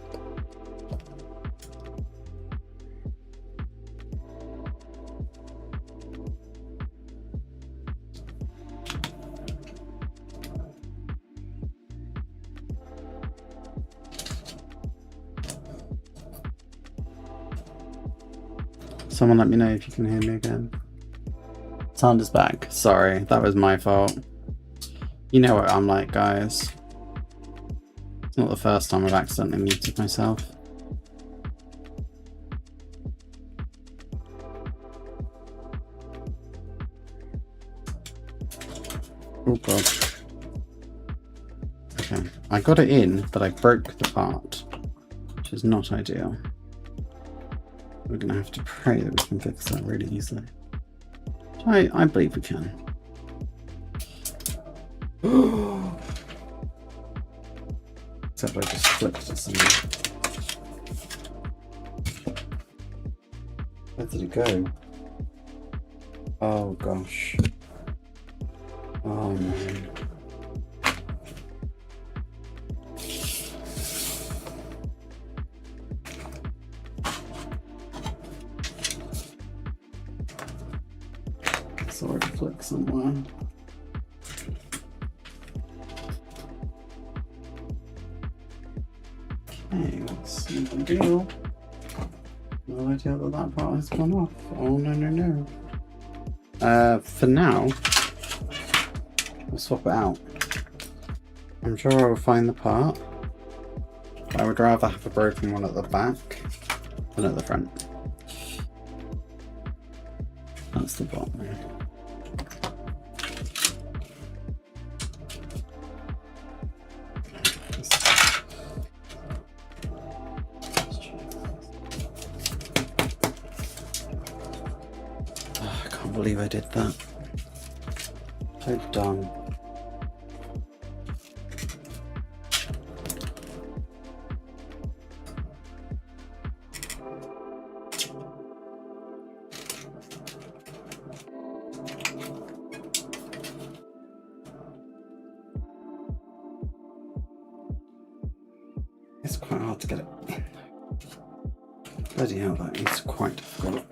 Someone let me know if you can hear me again. Sound is back. Sorry, that was my fault. You know what I'm like, guys. It's not the first time I've accidentally muted myself. Oh god. Okay, I got it in, but I broke the part, which is not ideal. We're gonna have to pray that we can fix that really easily. I believe we can. Except I just flipped it somewhere. Where did it go? Oh gosh. Oh man. Saw it flick somewhere. Okay, that's no big deal. No idea that that part has gone off. Oh no no no. For now, we'll swap it out. I'm sure I will find the part. But I would rather have a broken one at the back than at the front. That's the bottom. I can't believe I did that. So dumb. It's quite hard to get it in. Bloody hell, that is quite difficult.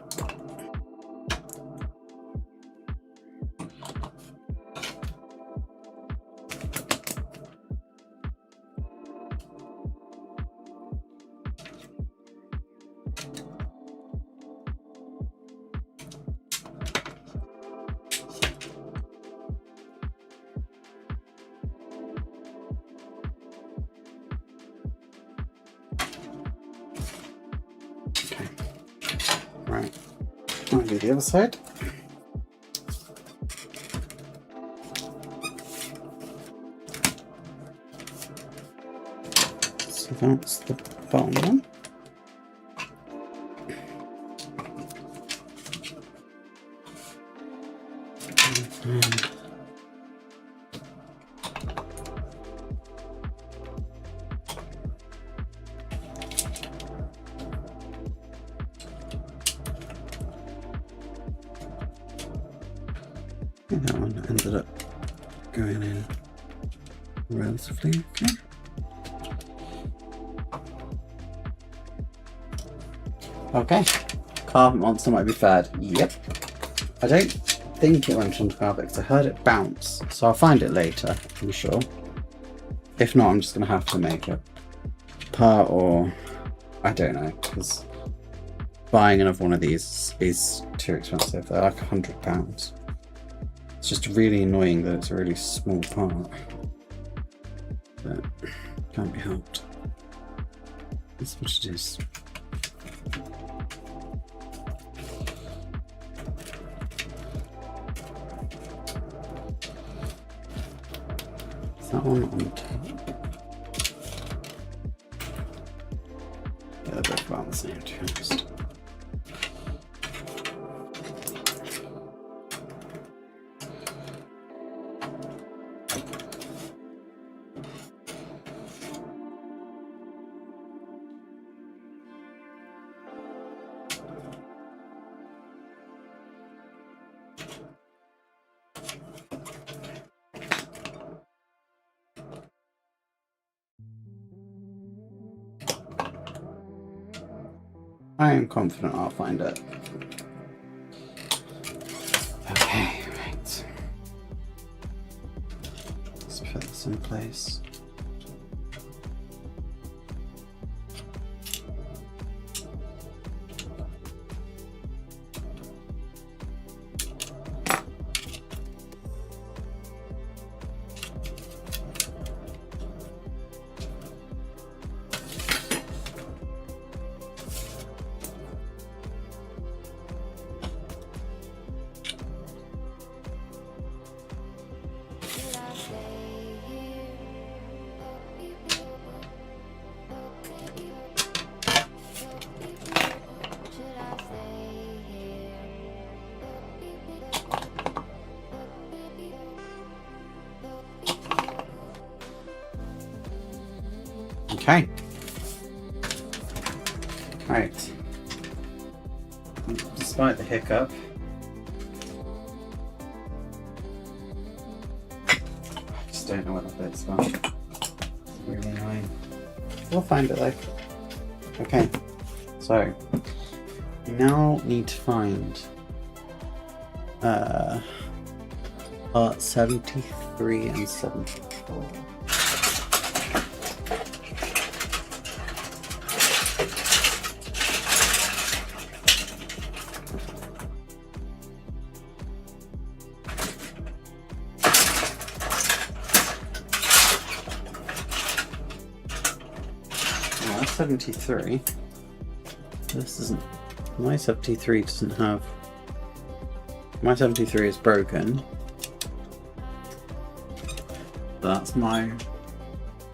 Right, I'll do the other side. So that's the bottom one. That one ended up going in relatively okay. Okay, carpet monster might be fed. Yep. I don't think it went onto carpet because I heard it bounce, so I'll find it later, I'm sure. If not, I'm just going to have to make it. part, or I don't know, because buying another one of these is too expensive. They're like £100. It's just really annoying that it's a really small part, but can't be helped. That's what it is. Is that one on top? Yeah, they're both about the same, to be honest. I am confident I'll find it. Okay, right. Let's put this in place. Okay. Right. Despite the hiccup, I just don't know what the bit's about. It's really annoying. We'll find it though. Okay. So we now need to find part 73 and 74. Yeah, that's 73. This isn't. My 73 doesn't have. My 73 is broken. That's my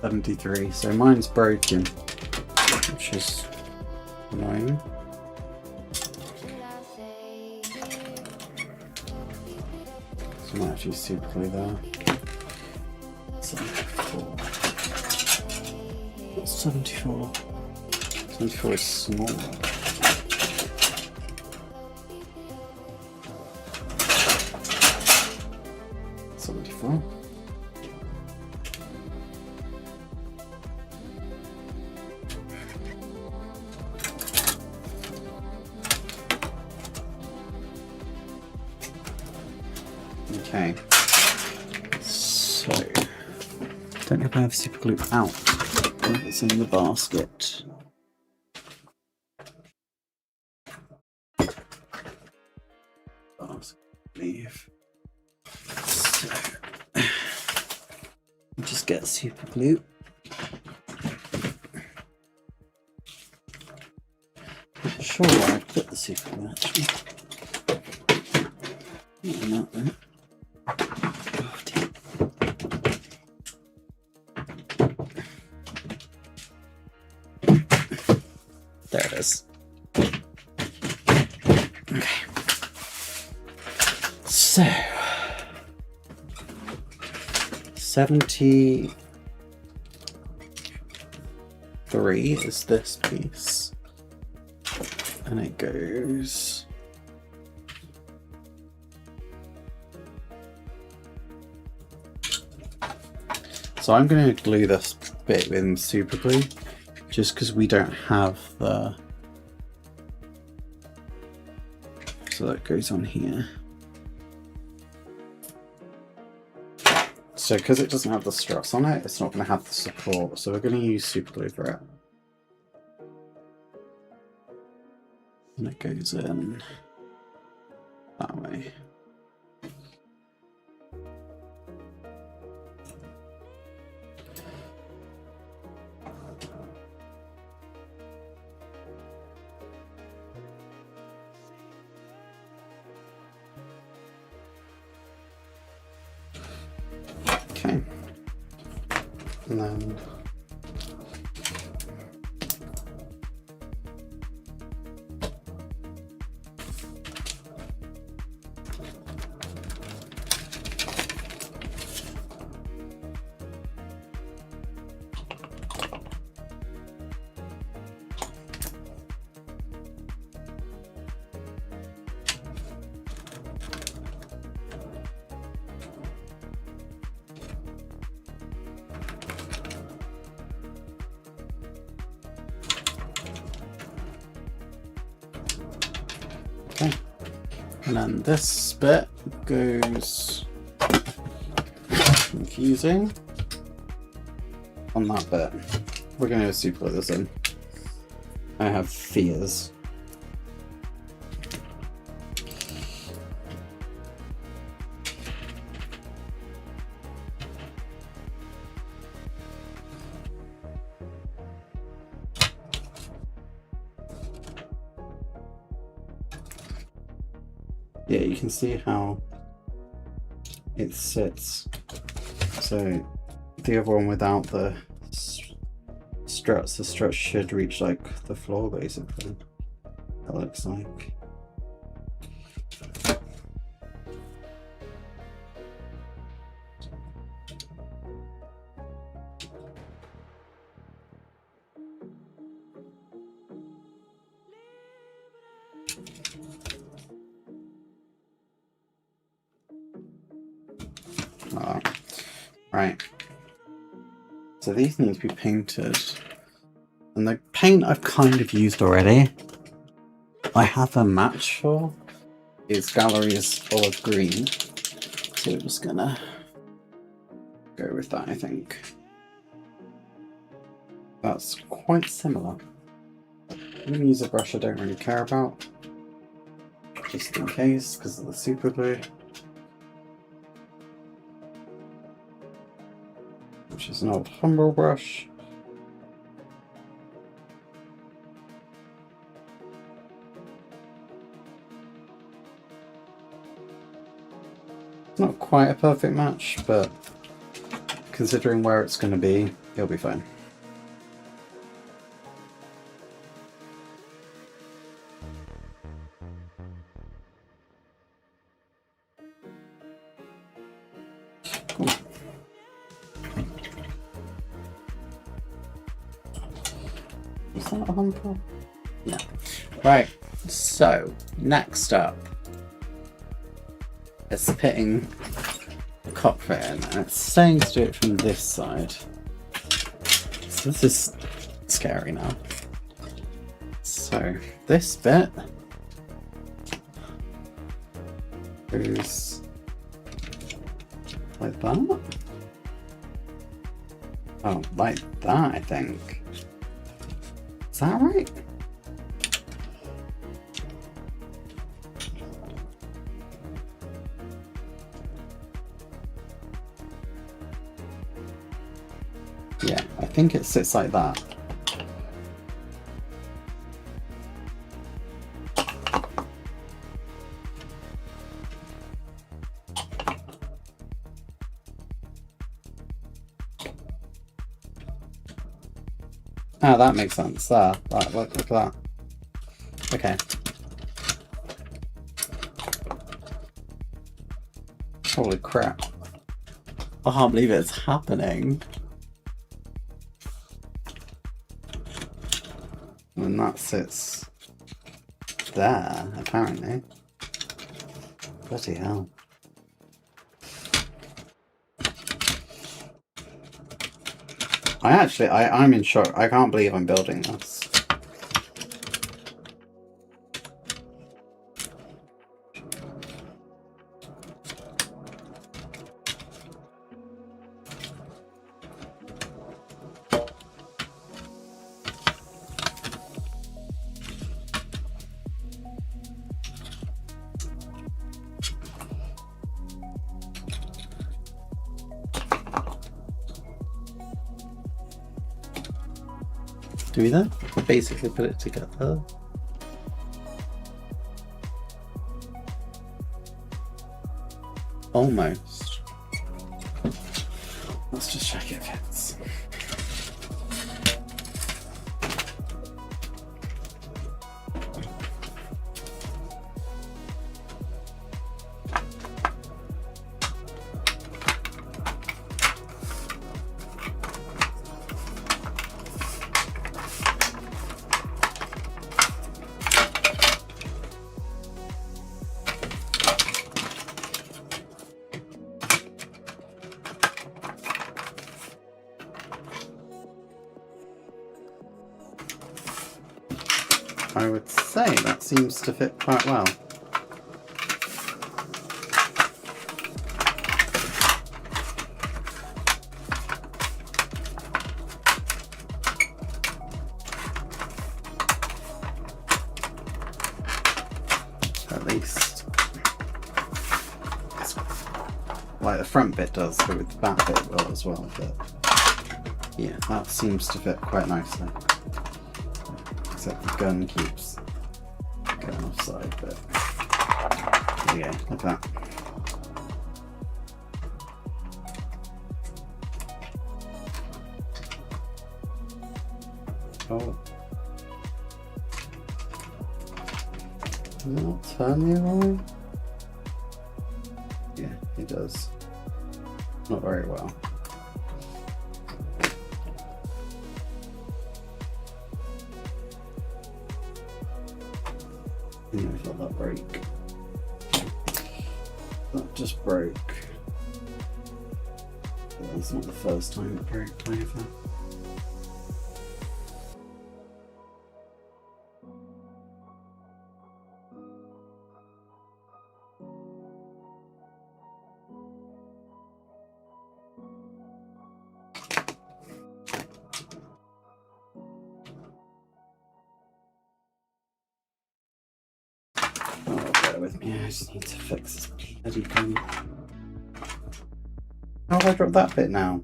73. So mine's broken, which is annoying. So I might actually super glue there. 74. What's 74? 74 is small. Okay, so don't know if I have super glue out. It's in the basket. Basket, leave. So just get super glue. Not sure where I put the super glue actually. Not there. There it is. Okay. So 73 is this piece. And it goes so I'm going to glue this bit in super glue just because we don't have the, so that goes on here. So because it doesn't have the struts on it, it's not going to have the support, so we're going to use super glue for it. And it goes in that way. Okay. And then and then this bit goes confusing on that bit. We're going to super this in. I have fears. Yeah, you can see how it sits. So the other one without the struts, the struts should reach like the floor basically. It looks like. Right, so these need to be painted, and the paint I've kind of used already. I have a match for is Gallery's olive green, so we're just gonna go with that. I think that's quite similar. I'm gonna use a brush I don't really care about, just in case, because of the super glue. Which is an old Humble brush. It's not quite a perfect match, but considering where it's going to be, it'll be fine. Cool. Is that a Humble? Yeah. Right, so next up, it's pitting the cockpit in, and it's saying to do it from this side. So this is scary now. So this bit goes like that. Oh, like that, I think. Is that right? Yeah, I think it sits like that. Ah, that makes sense. There, right, look at that. Okay. Holy crap. I can't believe it's happening. And that sits there, apparently. Bloody hell. I'm in shock. I can't believe I'm building this. Do we then basically put it together? Almost. Let's just check it fits. I would say that seems to fit quite well. At least. Like the front bit does, but with the back bit will as well. But yeah, that seems to fit quite nicely. Except the gun keeps going offside, but yeah, look at that. Oh. Does it not turn the other way? Yeah, it does. Not very well. Yeah, I felt that break. That just broke. Well, it's not the first time it broke either. With me, I just need to fix this bloody gun. How have I dropped that bit now?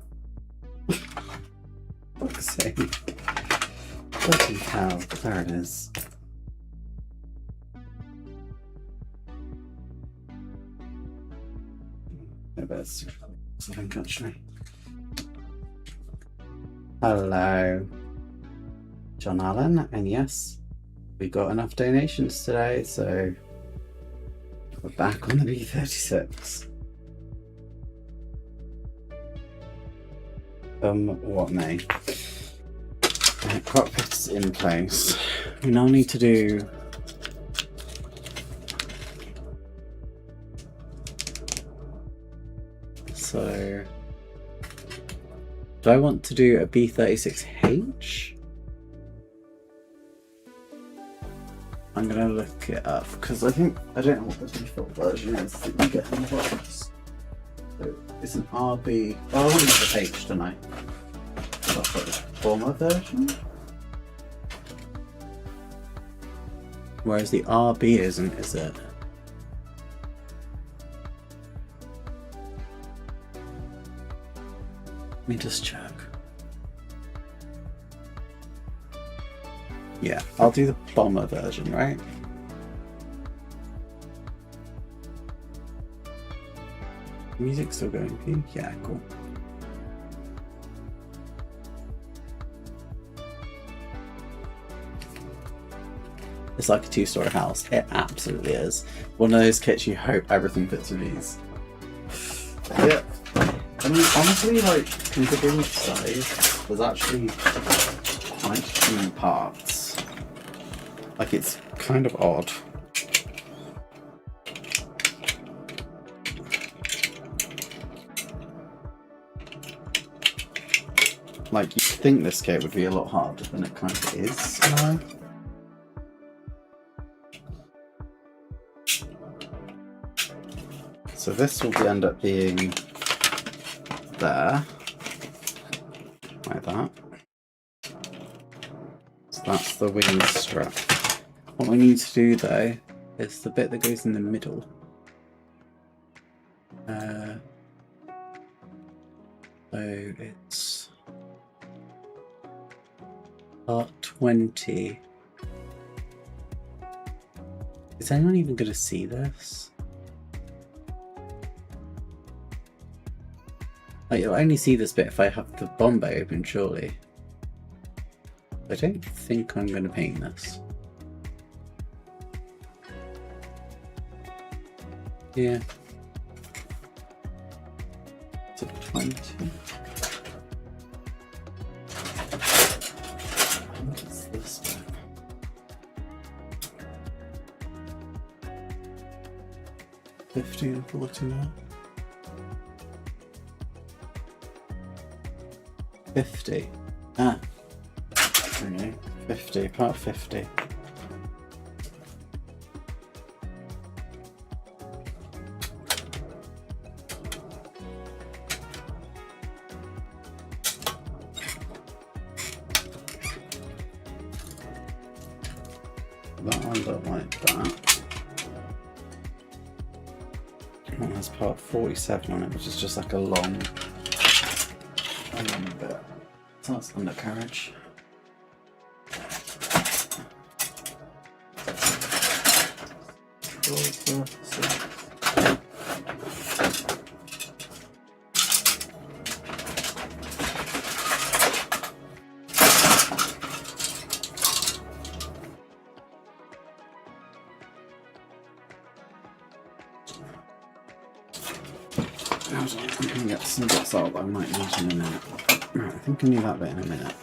Fuck's sake. Bloody hell, there it is. Maybe it's something actually. Hello, John Allen, and yes, we got enough donations today, so we're back on the B36. What may? Cockpit's in place. We now need to do so. Do I want to do a B36H? I'm gonna look it up because I don't know what the default version is that you get in the box. So it's an RB. Oh, I want to use the H, don't I? That's like the former version. Whereas the RB isn't, is it? Let me just check. Yeah, I'll do the bomber version, right? Music's still going, P? Yeah, cool. It's like a two-story house. It absolutely is. One of those kits you hope everything fits with ease. Yeah. I mean, honestly, like, considering its size, there's actually quite a few parts. Like, it's kind of odd. Like, you'd think this kit would be a lot harder than it kind of is, in a way. So this will end up being there, like that. So that's the wing strap. What we need to do though is the bit that goes in the middle. So it's Part 20. Is anyone even going to see this? Like, you'll only see this bit if I have the bomb bay open, surely. I don't think I'm going to paint this. Yeah. To 20. What is this bit? $15 for now. 50. Ah. Okay. 50. Part 50. That one don't like that. One has part 47 on it, which is just like a long bit. So that's undercarriage. I'm going to get some bits out that I might need in a minute. Right, I think I need that bit in a minute.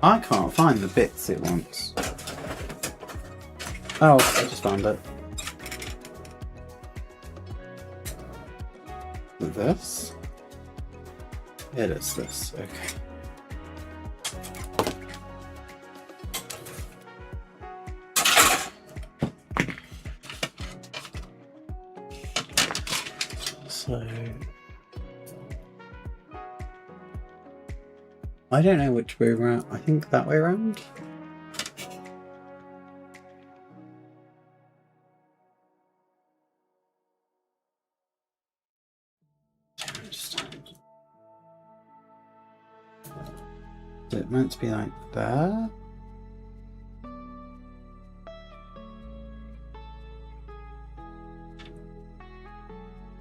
I can't find the bits it wants. Oh, I just found it. This? It is this, okay. So... I don't know which way around. I think that way around? Is it meant to be like that?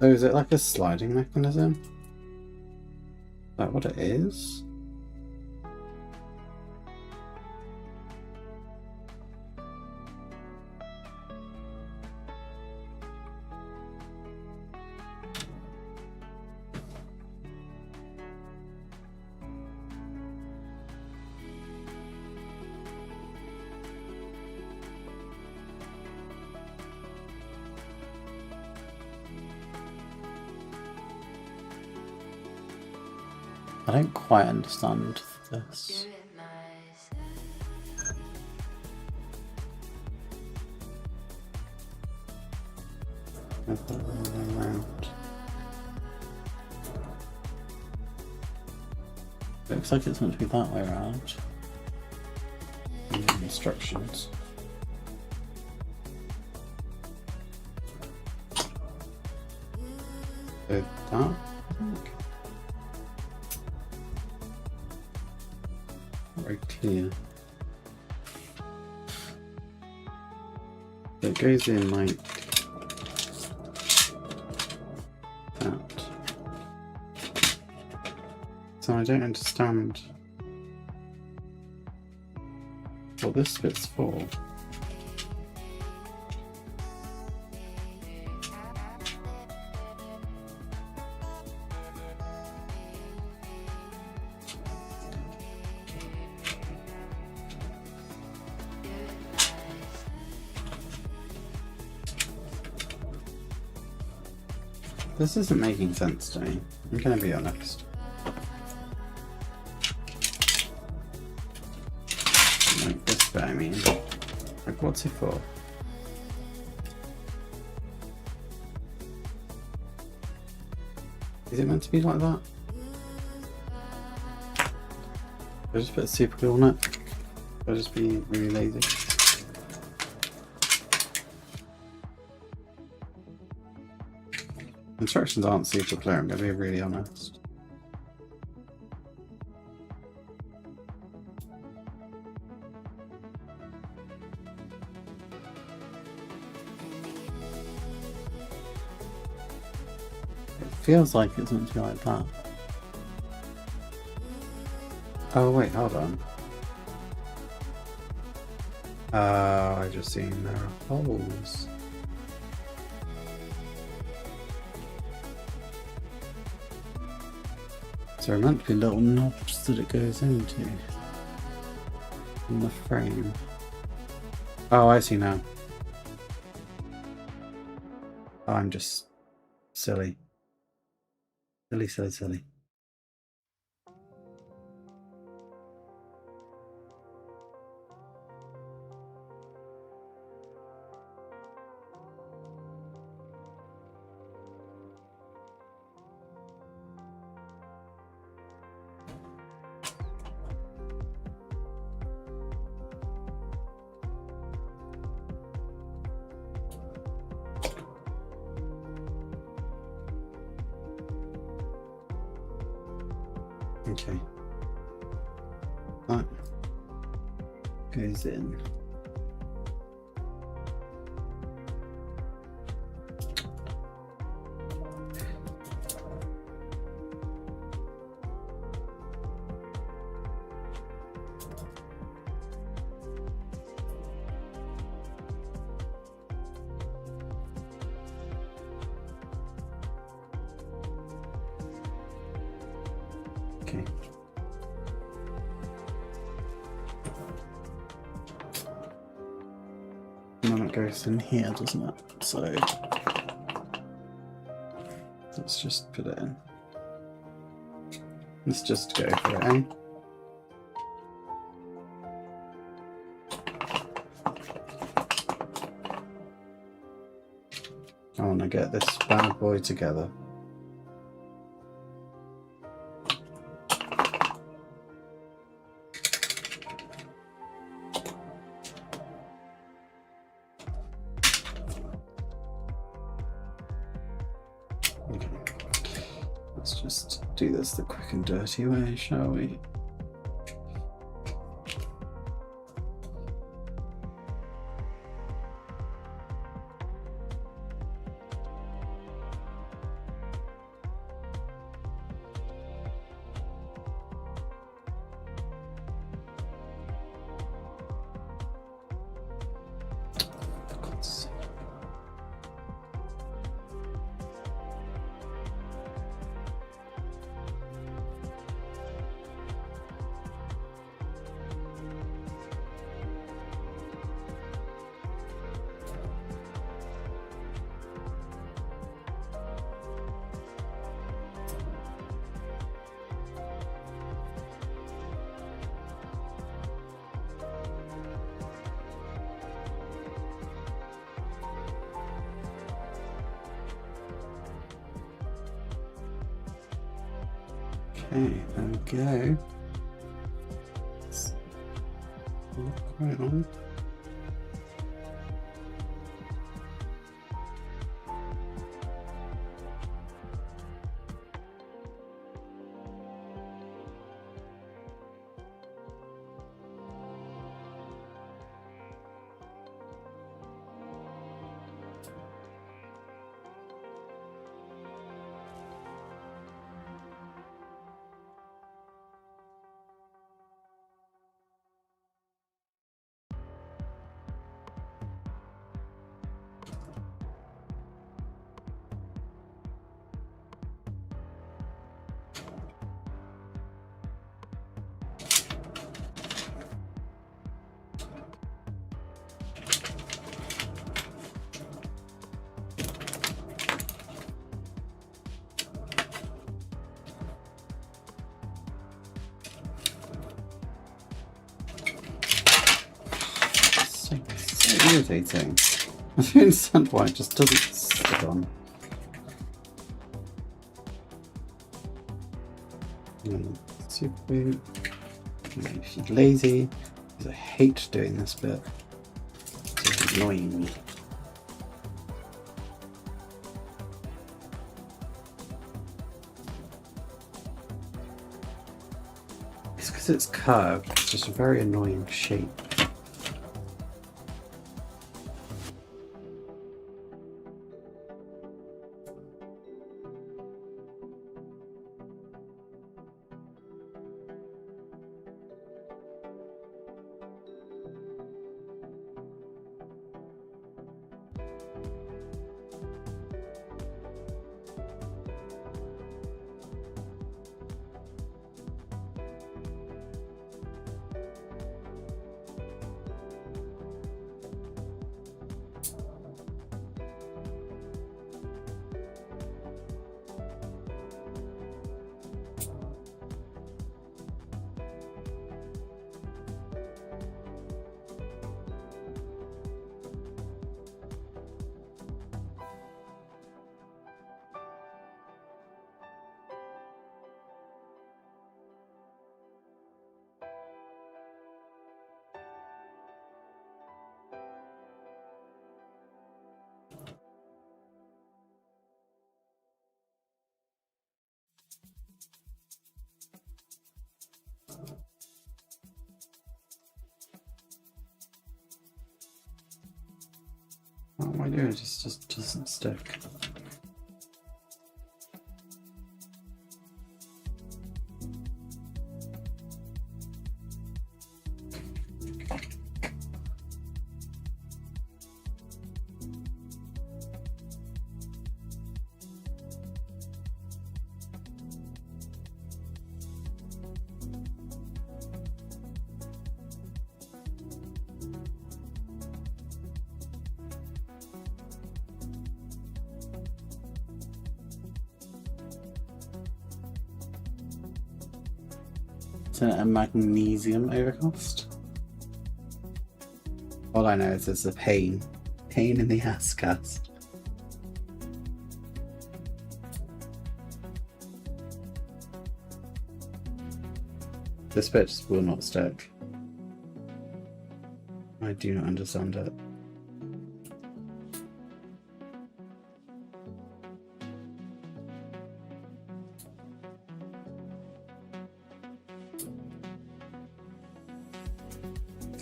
Oh, is it like a sliding mechanism? Is that what it is? I don't quite understand this. Looks like it's meant to be that way around. Instructions. So that, I think. Right here. So it goes in like that. So I don't understand what this bit's for. This isn't making sense to me, I'm gonna be honest. Like this bit, I mean. Like, what's it for? Is it meant to be like that? I just put super glue on it. I'll just be really lazy. Instructions aren't super clear, I'm going to be really honest. It feels like it's meant to be like that. Oh wait, hold on. I just seen there are holes. So there are meant to be little knobs that it goes into on the frame. Oh, I see now. Oh, I'm just silly. Silly. Okay. That goes in. Okay. And then it goes in here, doesn't it? So let's just put it in. Let's just go for it, eh? I want to get this bad boy together. Okay. Let's just do this the quick and dirty way, shall we? Okay, there we go. Let's look right on. So irritating. I don't understand why it just doesn't stick on. Super boot. If you're lazy, because I hate doing this bit. It's annoying me. It's because it's curved. It's just a very annoying shape. What am I doing? It just doesn't stick. Is it a magnesium overcast? All I know is it's a pain in the ass cast. This bit just will not stick. I do not understand it.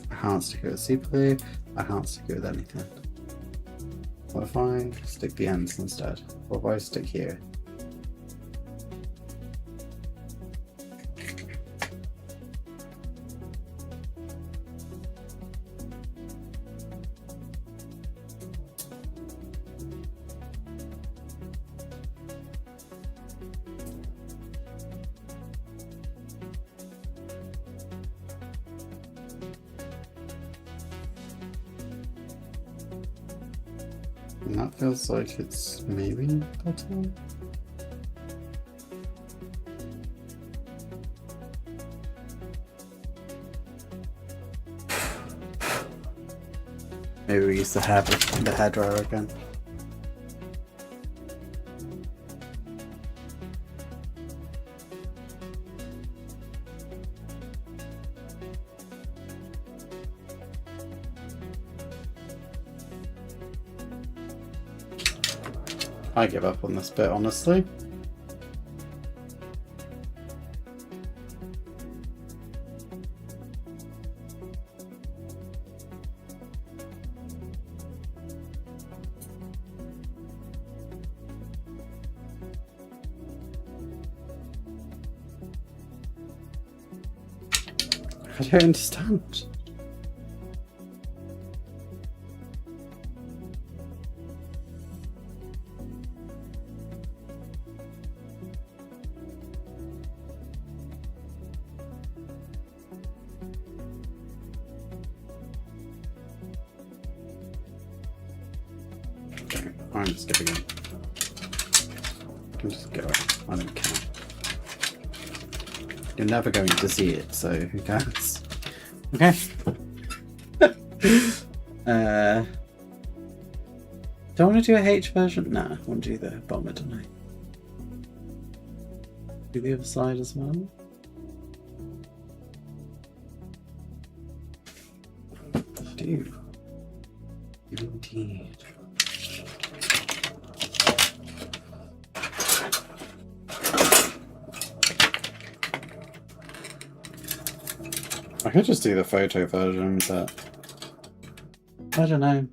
I can't stick it with super glue, I can't stick it with anything. What if I stick the ends instead? What if I stick here? And that feels like it's maybe better. Maybe we use the hairdryer again. I give up on this bit, honestly. I don't understand. I'm skipping it. I'll just go. I don't care. You're never going to see it, so who cares? Okay. Do I want to do a H version? Nah, I want to do the bomber tonight. Do the other side as well. Do. Indeed. I could just do the photo version, but I don't know.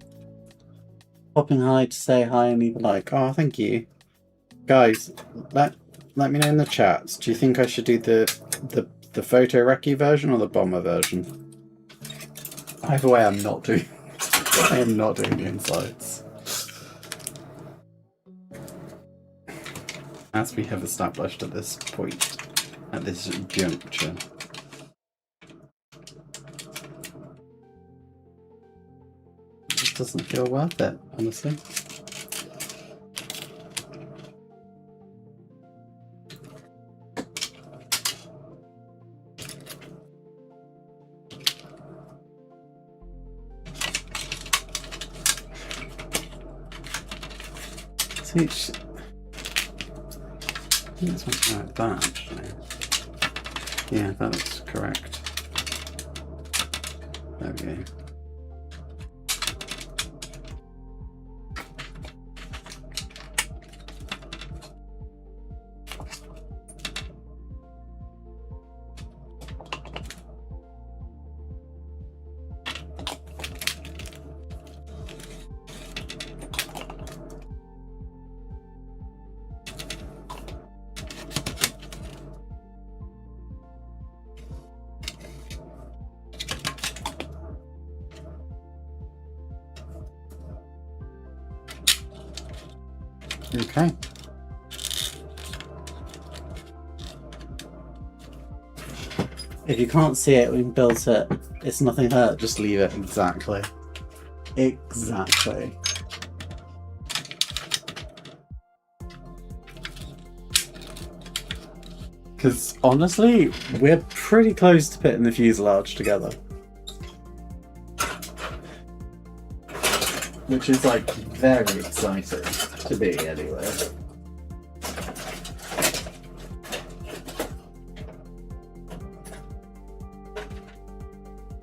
Popping hi to say hi and even like, oh, thank you. Guys, let me know in the chats. Do you think I should do the photo recce version or the bomber version? Either way, I'm not doing. I am not doing the insides. As we have established at this point, at this juncture. It doesn't feel worth it, honestly. It's something like that, actually. Yeah, that looks correct. There we go. Okay. If you can't see it when you built it, it's nothing hurt, just leave it. Exactly. Exactly. Because honestly, we're pretty close to putting the fuselage together. Which is like very exciting to be anyway.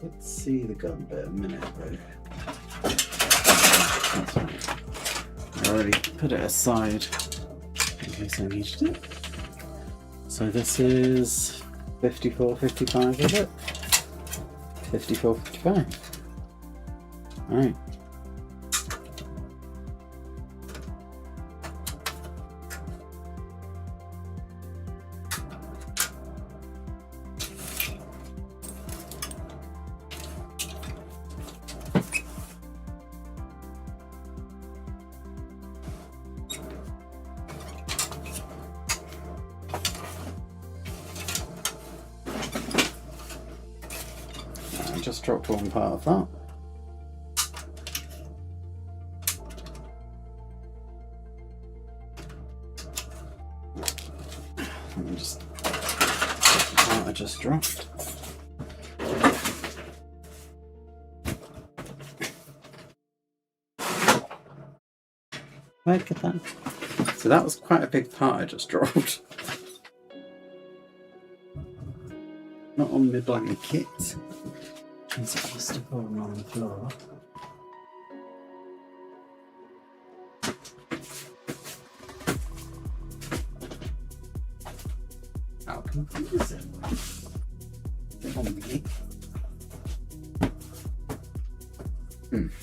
Let's see the gun bit a minute though. That's right. I already put it aside in case I needed it. So this is 54.55, is it? 54.55. Alright. Just dropped one part of that. Let me just I just dropped. Look at that. So that was quite a big part I just dropped. Not on my blanket. It's just a problem on the floor. How confusing.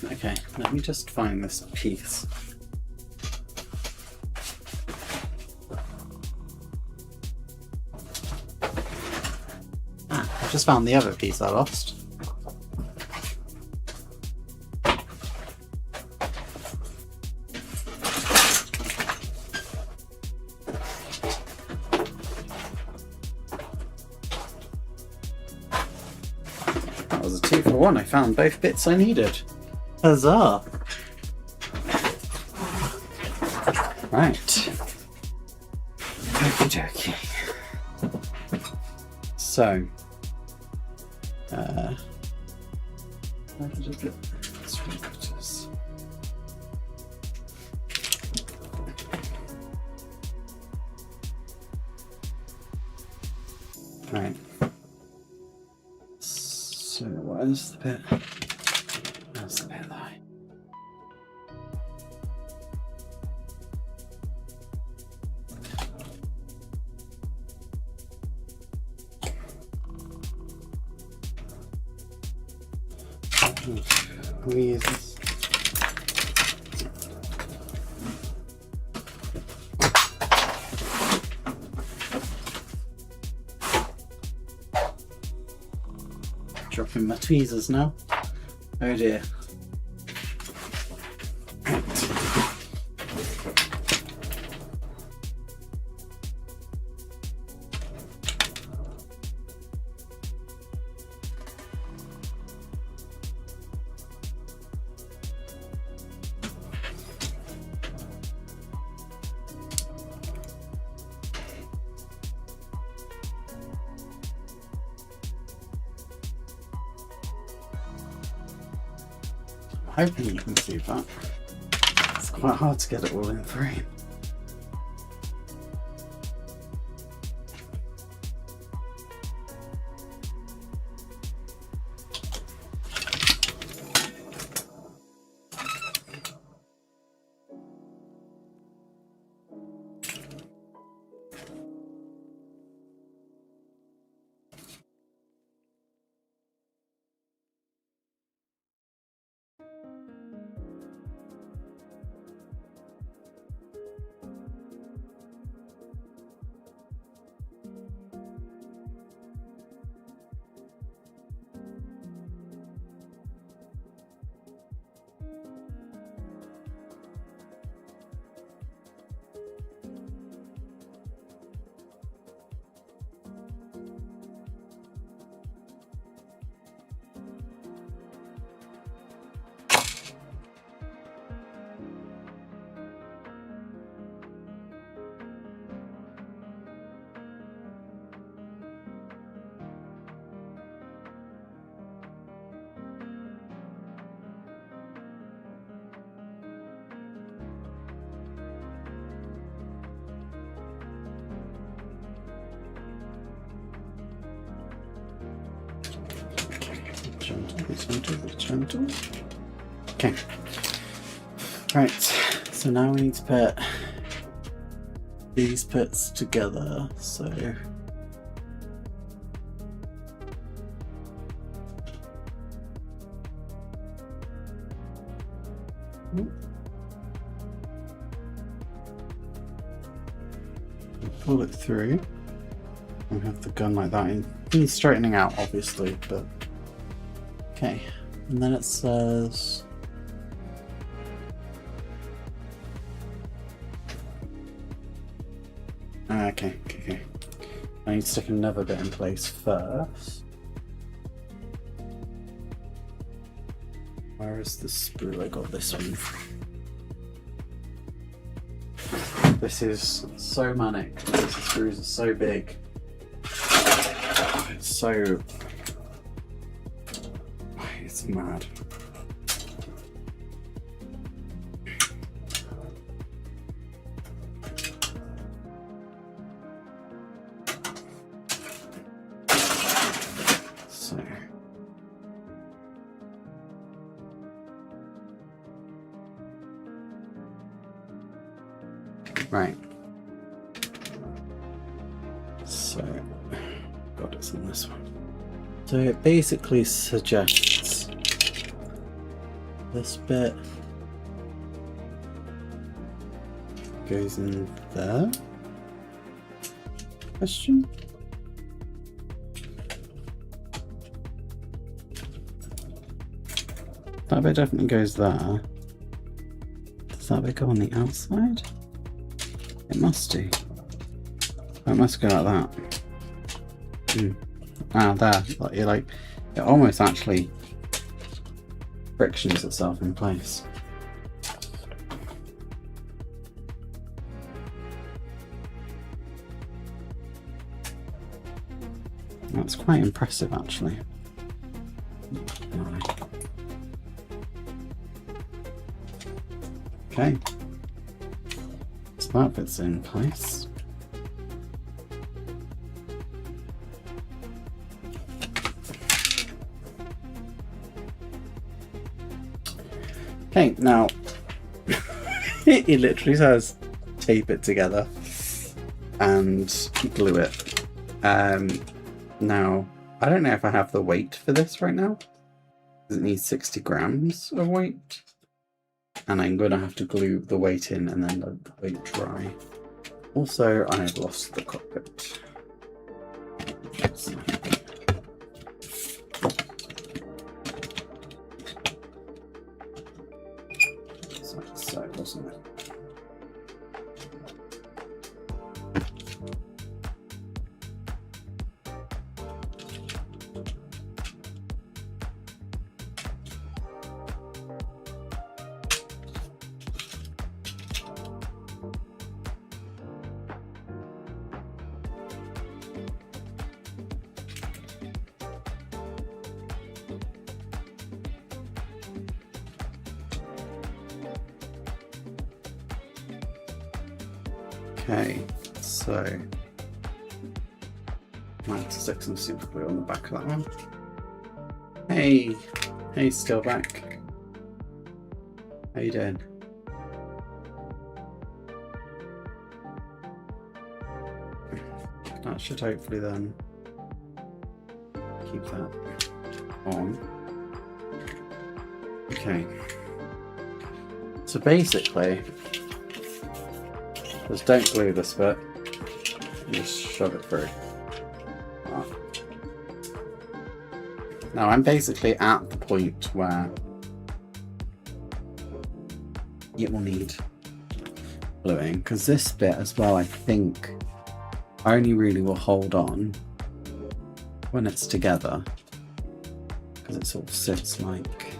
Okay, let me just find this piece. I just found the other piece I lost. Was a 2 for 1. I found both bits I needed. Huzzah! Right. Okie dokie. So, where did I get screen cutters? Right. So where's the bit? That's the bit there. Squeeze this. Dropping my tweezers now. Oh dear. Hoping you can see that. It's quite hard to get it all in frame. Gentle. Okay. Right. So now we need to put these bits together. So pull it through. We have the gun like that. He's straightening out, obviously, but okay. And then it says okay. I need to stick another bit in place first. Where is the sprue? I got this one. This is so manic. These screws are so big. It's so... it's mad. So... right. So... God, it's on this one. So it basically suggests this bit goes in there? Question? That bit definitely goes there. Does that bit go on the outside? It must do. It must go like that. Ah, there. Like, it almost actually frictions itself in place. That's quite impressive, actually. Okay. So that bit's in place. Okay, now it literally says tape it together and glue it. Now, I don't know if I have the weight for this right now. It needs 60 grams of weight. And I'm going to have to glue the weight in and then let the weight dry. Also, I've lost the cockpit. So, wasn't it? Okay, so might have to stick some super glue on the back of that one. Hey, still back. How you doing? That should hopefully then keep that on. Okay, so basically, just don't glue this bit, just shove it through. Now I'm basically at the point where it will need gluing, because this bit as well, I think, only really will hold on when it's together, because it sort of sits like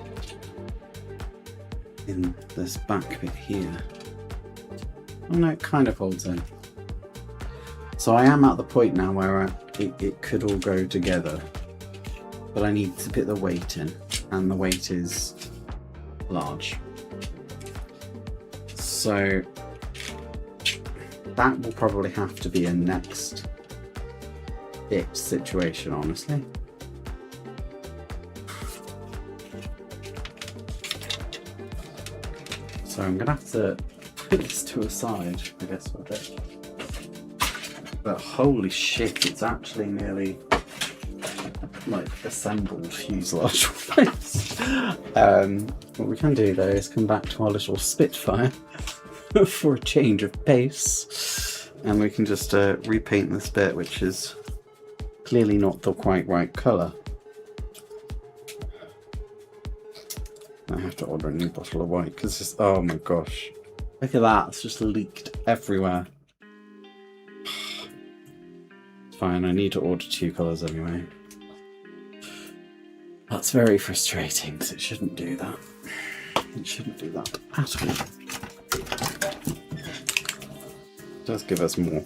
in this back bit here. Oh no, it kind of holds in. So I am at the point now where it could all go together, but I need to put the weight in, and the weight is large. So that will probably have to be a next bit situation, honestly. So I'm gonna have to put this to a side, I guess, for a bit. But holy shit, it's actually nearly like assembled fuselage wise. What we can do though is come back to our little Spitfire for a change of pace, and we can just repaint this bit, which is clearly not the quite right colour. I have to order a new bottle of white because it's, oh my gosh, look at that, it's just leaked everywhere. Fine, I need to order 2 colours anyway. That's very frustrating because it shouldn't do that. It shouldn't do that at all. It does give us more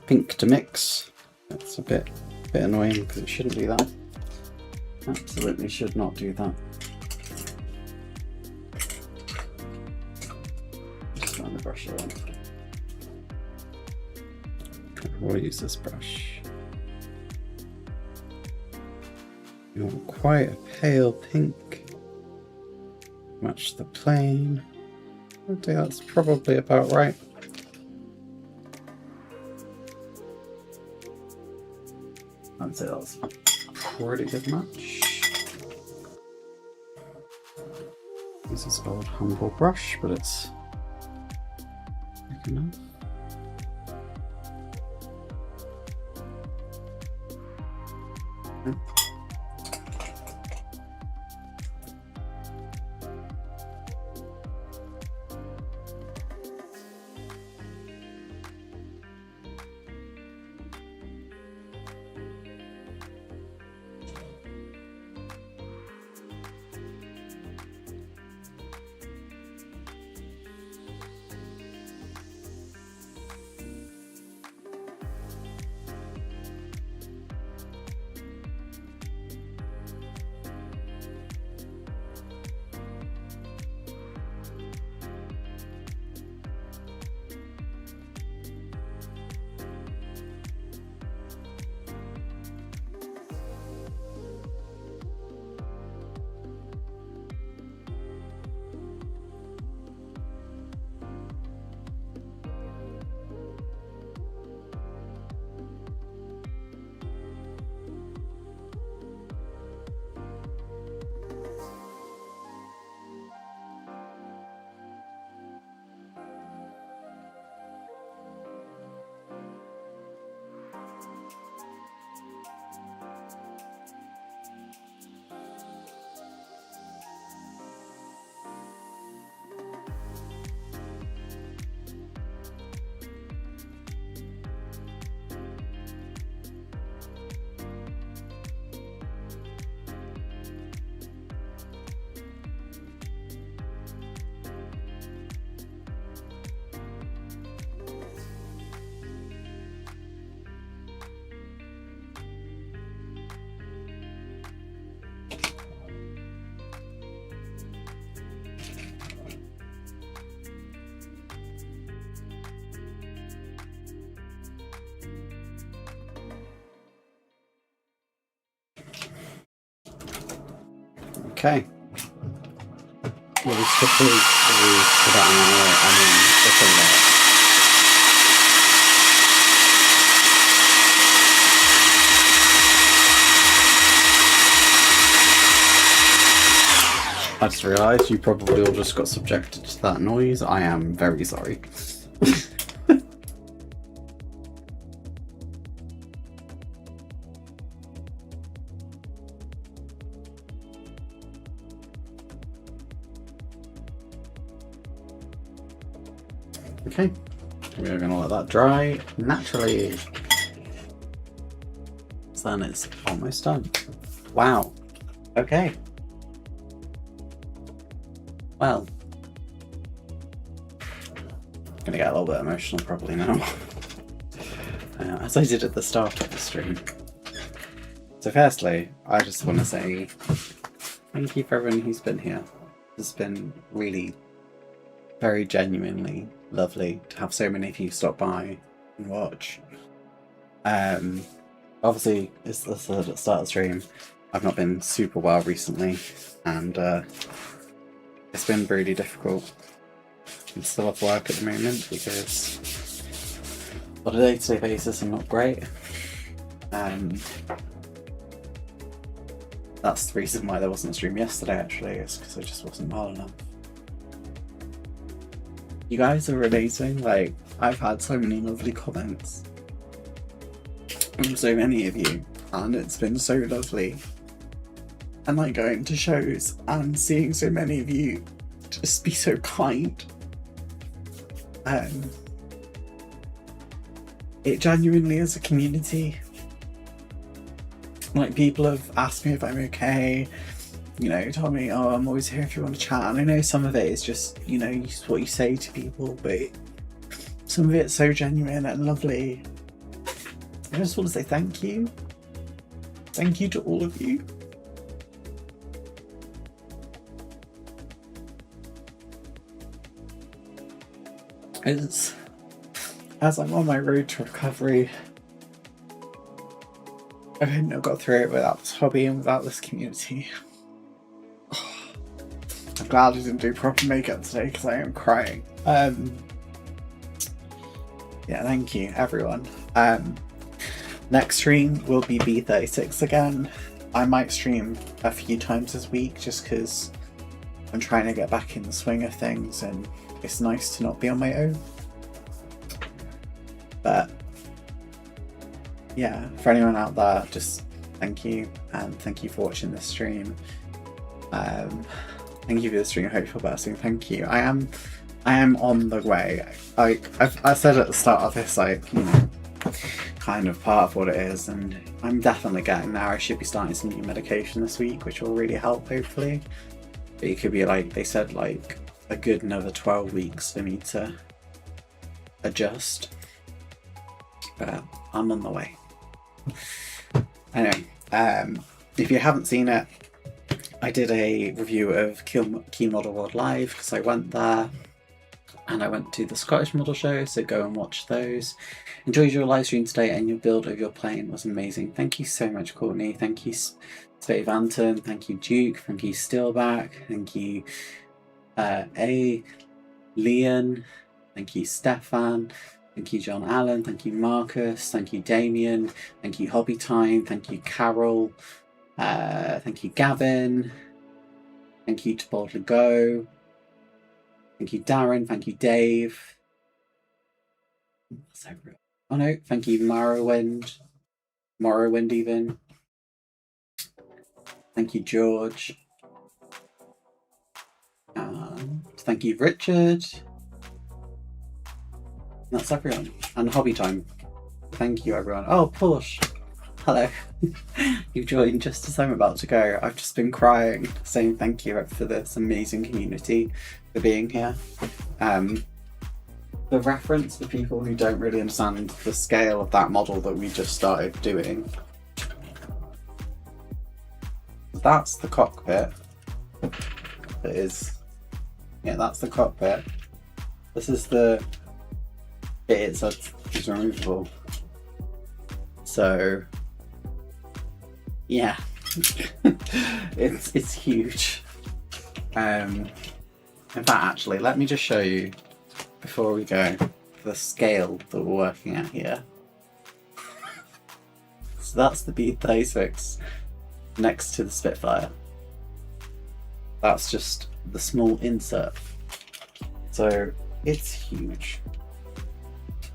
pink to mix. That's a bit annoying because it shouldn't do that. Absolutely should not do that. Just find the brush around. We'll use this brush. You want quite a pale pink. Match the plane. I think that's probably about right. I'd say that's a pretty good match. This is an old humble brush, but it's big enough. Okay. Well, we typically do about an hour, and then it's a lot. I just realised you probably all just got subjected to that noise. I am very sorry. Okay, we're going to let that dry naturally. So then it's almost done. Wow. Okay. Well, I'm gonna get a little bit emotional probably now, as I did at the start of the stream. So firstly, I just want to say thank you for everyone who's been here. It's been really very genuinely lovely to have so many of you stop by and watch. Obviously, it's the start of the stream. I've not been super well recently, and it's been really difficult. I'm still off work at the moment because on a day-to-day basis I'm not great. That's the reason why there wasn't a stream yesterday actually, is because I just wasn't well enough. You guys are amazing, like I've had so many lovely comments from so many of you, and it's been so lovely. And like going to shows and seeing so many of you just be so kind. It genuinely is a community. Like people have asked me if I'm okay, you know, told me, oh, I'm always here if you want to chat. And I know some of it is just, you know, what you say to people, but some of it's so genuine and lovely. I just want to say thank you. Thank you to all of you. As I'm on my road to recovery, I couldn't have got through it without this hobby and without this community. I'm glad I didn't do proper makeup today because I am crying. Yeah, thank you everyone. Next stream will be B36 again. I might stream a few times this week just because I'm trying to get back in the swing of things and it's nice to not be on my own. But yeah, for anyone out there, just thank you, and thank you for watching this stream. Thank you for the stream, Hopeful Bursting. Thank you. I am on the way. Like I said at the start of this, like, you know, kind of part of what it is, and I'm definitely getting there. I should be starting some new medication this week, which will really help, hopefully. But it could be, like they said, like a good another 12 weeks for me to adjust. But I'm on the way. Anyway, if you haven't seen it, I did a review of Key Model World Live because I went there and I went to the Scottish Model Show, so go and watch those. Enjoyed your live stream today, and your build of your plane was amazing. Thank you so much, Courtney. Thank you, Spade Vanton. Thank you, Duke. Thank you, Steelback. Thank you, Leon. Thank you, Stefan. Thank you, John Allen. Thank you, Marcus. Thank you, Damien. Thank you, Hobby Time. Thank you, Carol. Thank you, Gavin. Thank you to Boldly Go. Thank you, Darren. Thank you, Dave. Oh no, thank you, Morrowind. Morrowind even. Thank you, George. Thank you, Richard. That's everyone. And Hobby Time. Thank you, everyone. Oh, Porsche. Hello. You've joined just as I'm about to go. I've just been crying, saying thank you for this amazing community, for being here. The reference for people who don't really understand the scale of that model that we just started doing. That's the cockpit. It is. Yeah, that's the cockpit. This is the bit it's removable. So yeah, It's huge. In fact, actually, let me just show you before we go the scale that we're working at here. So that's the B36 next to the Spitfire. That's just the small insert. So it's huge.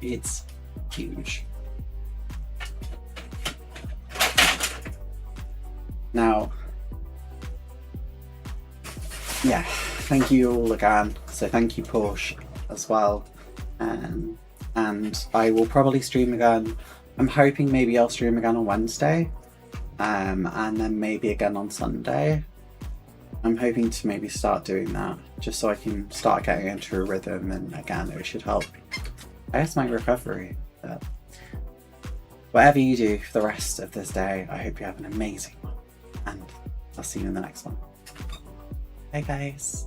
It's huge. Now, yeah, thank you all again. So thank you Porsche as well. And I will probably stream again. I'm hoping maybe I'll stream again on Wednesday. And then maybe again on Sunday. I'm hoping to maybe start doing that just so I can start getting into a rhythm, and again it should help, I guess, my recovery. But whatever you do for the rest of this day, I hope you have an amazing one, and I'll see you in the next one. Hey guys.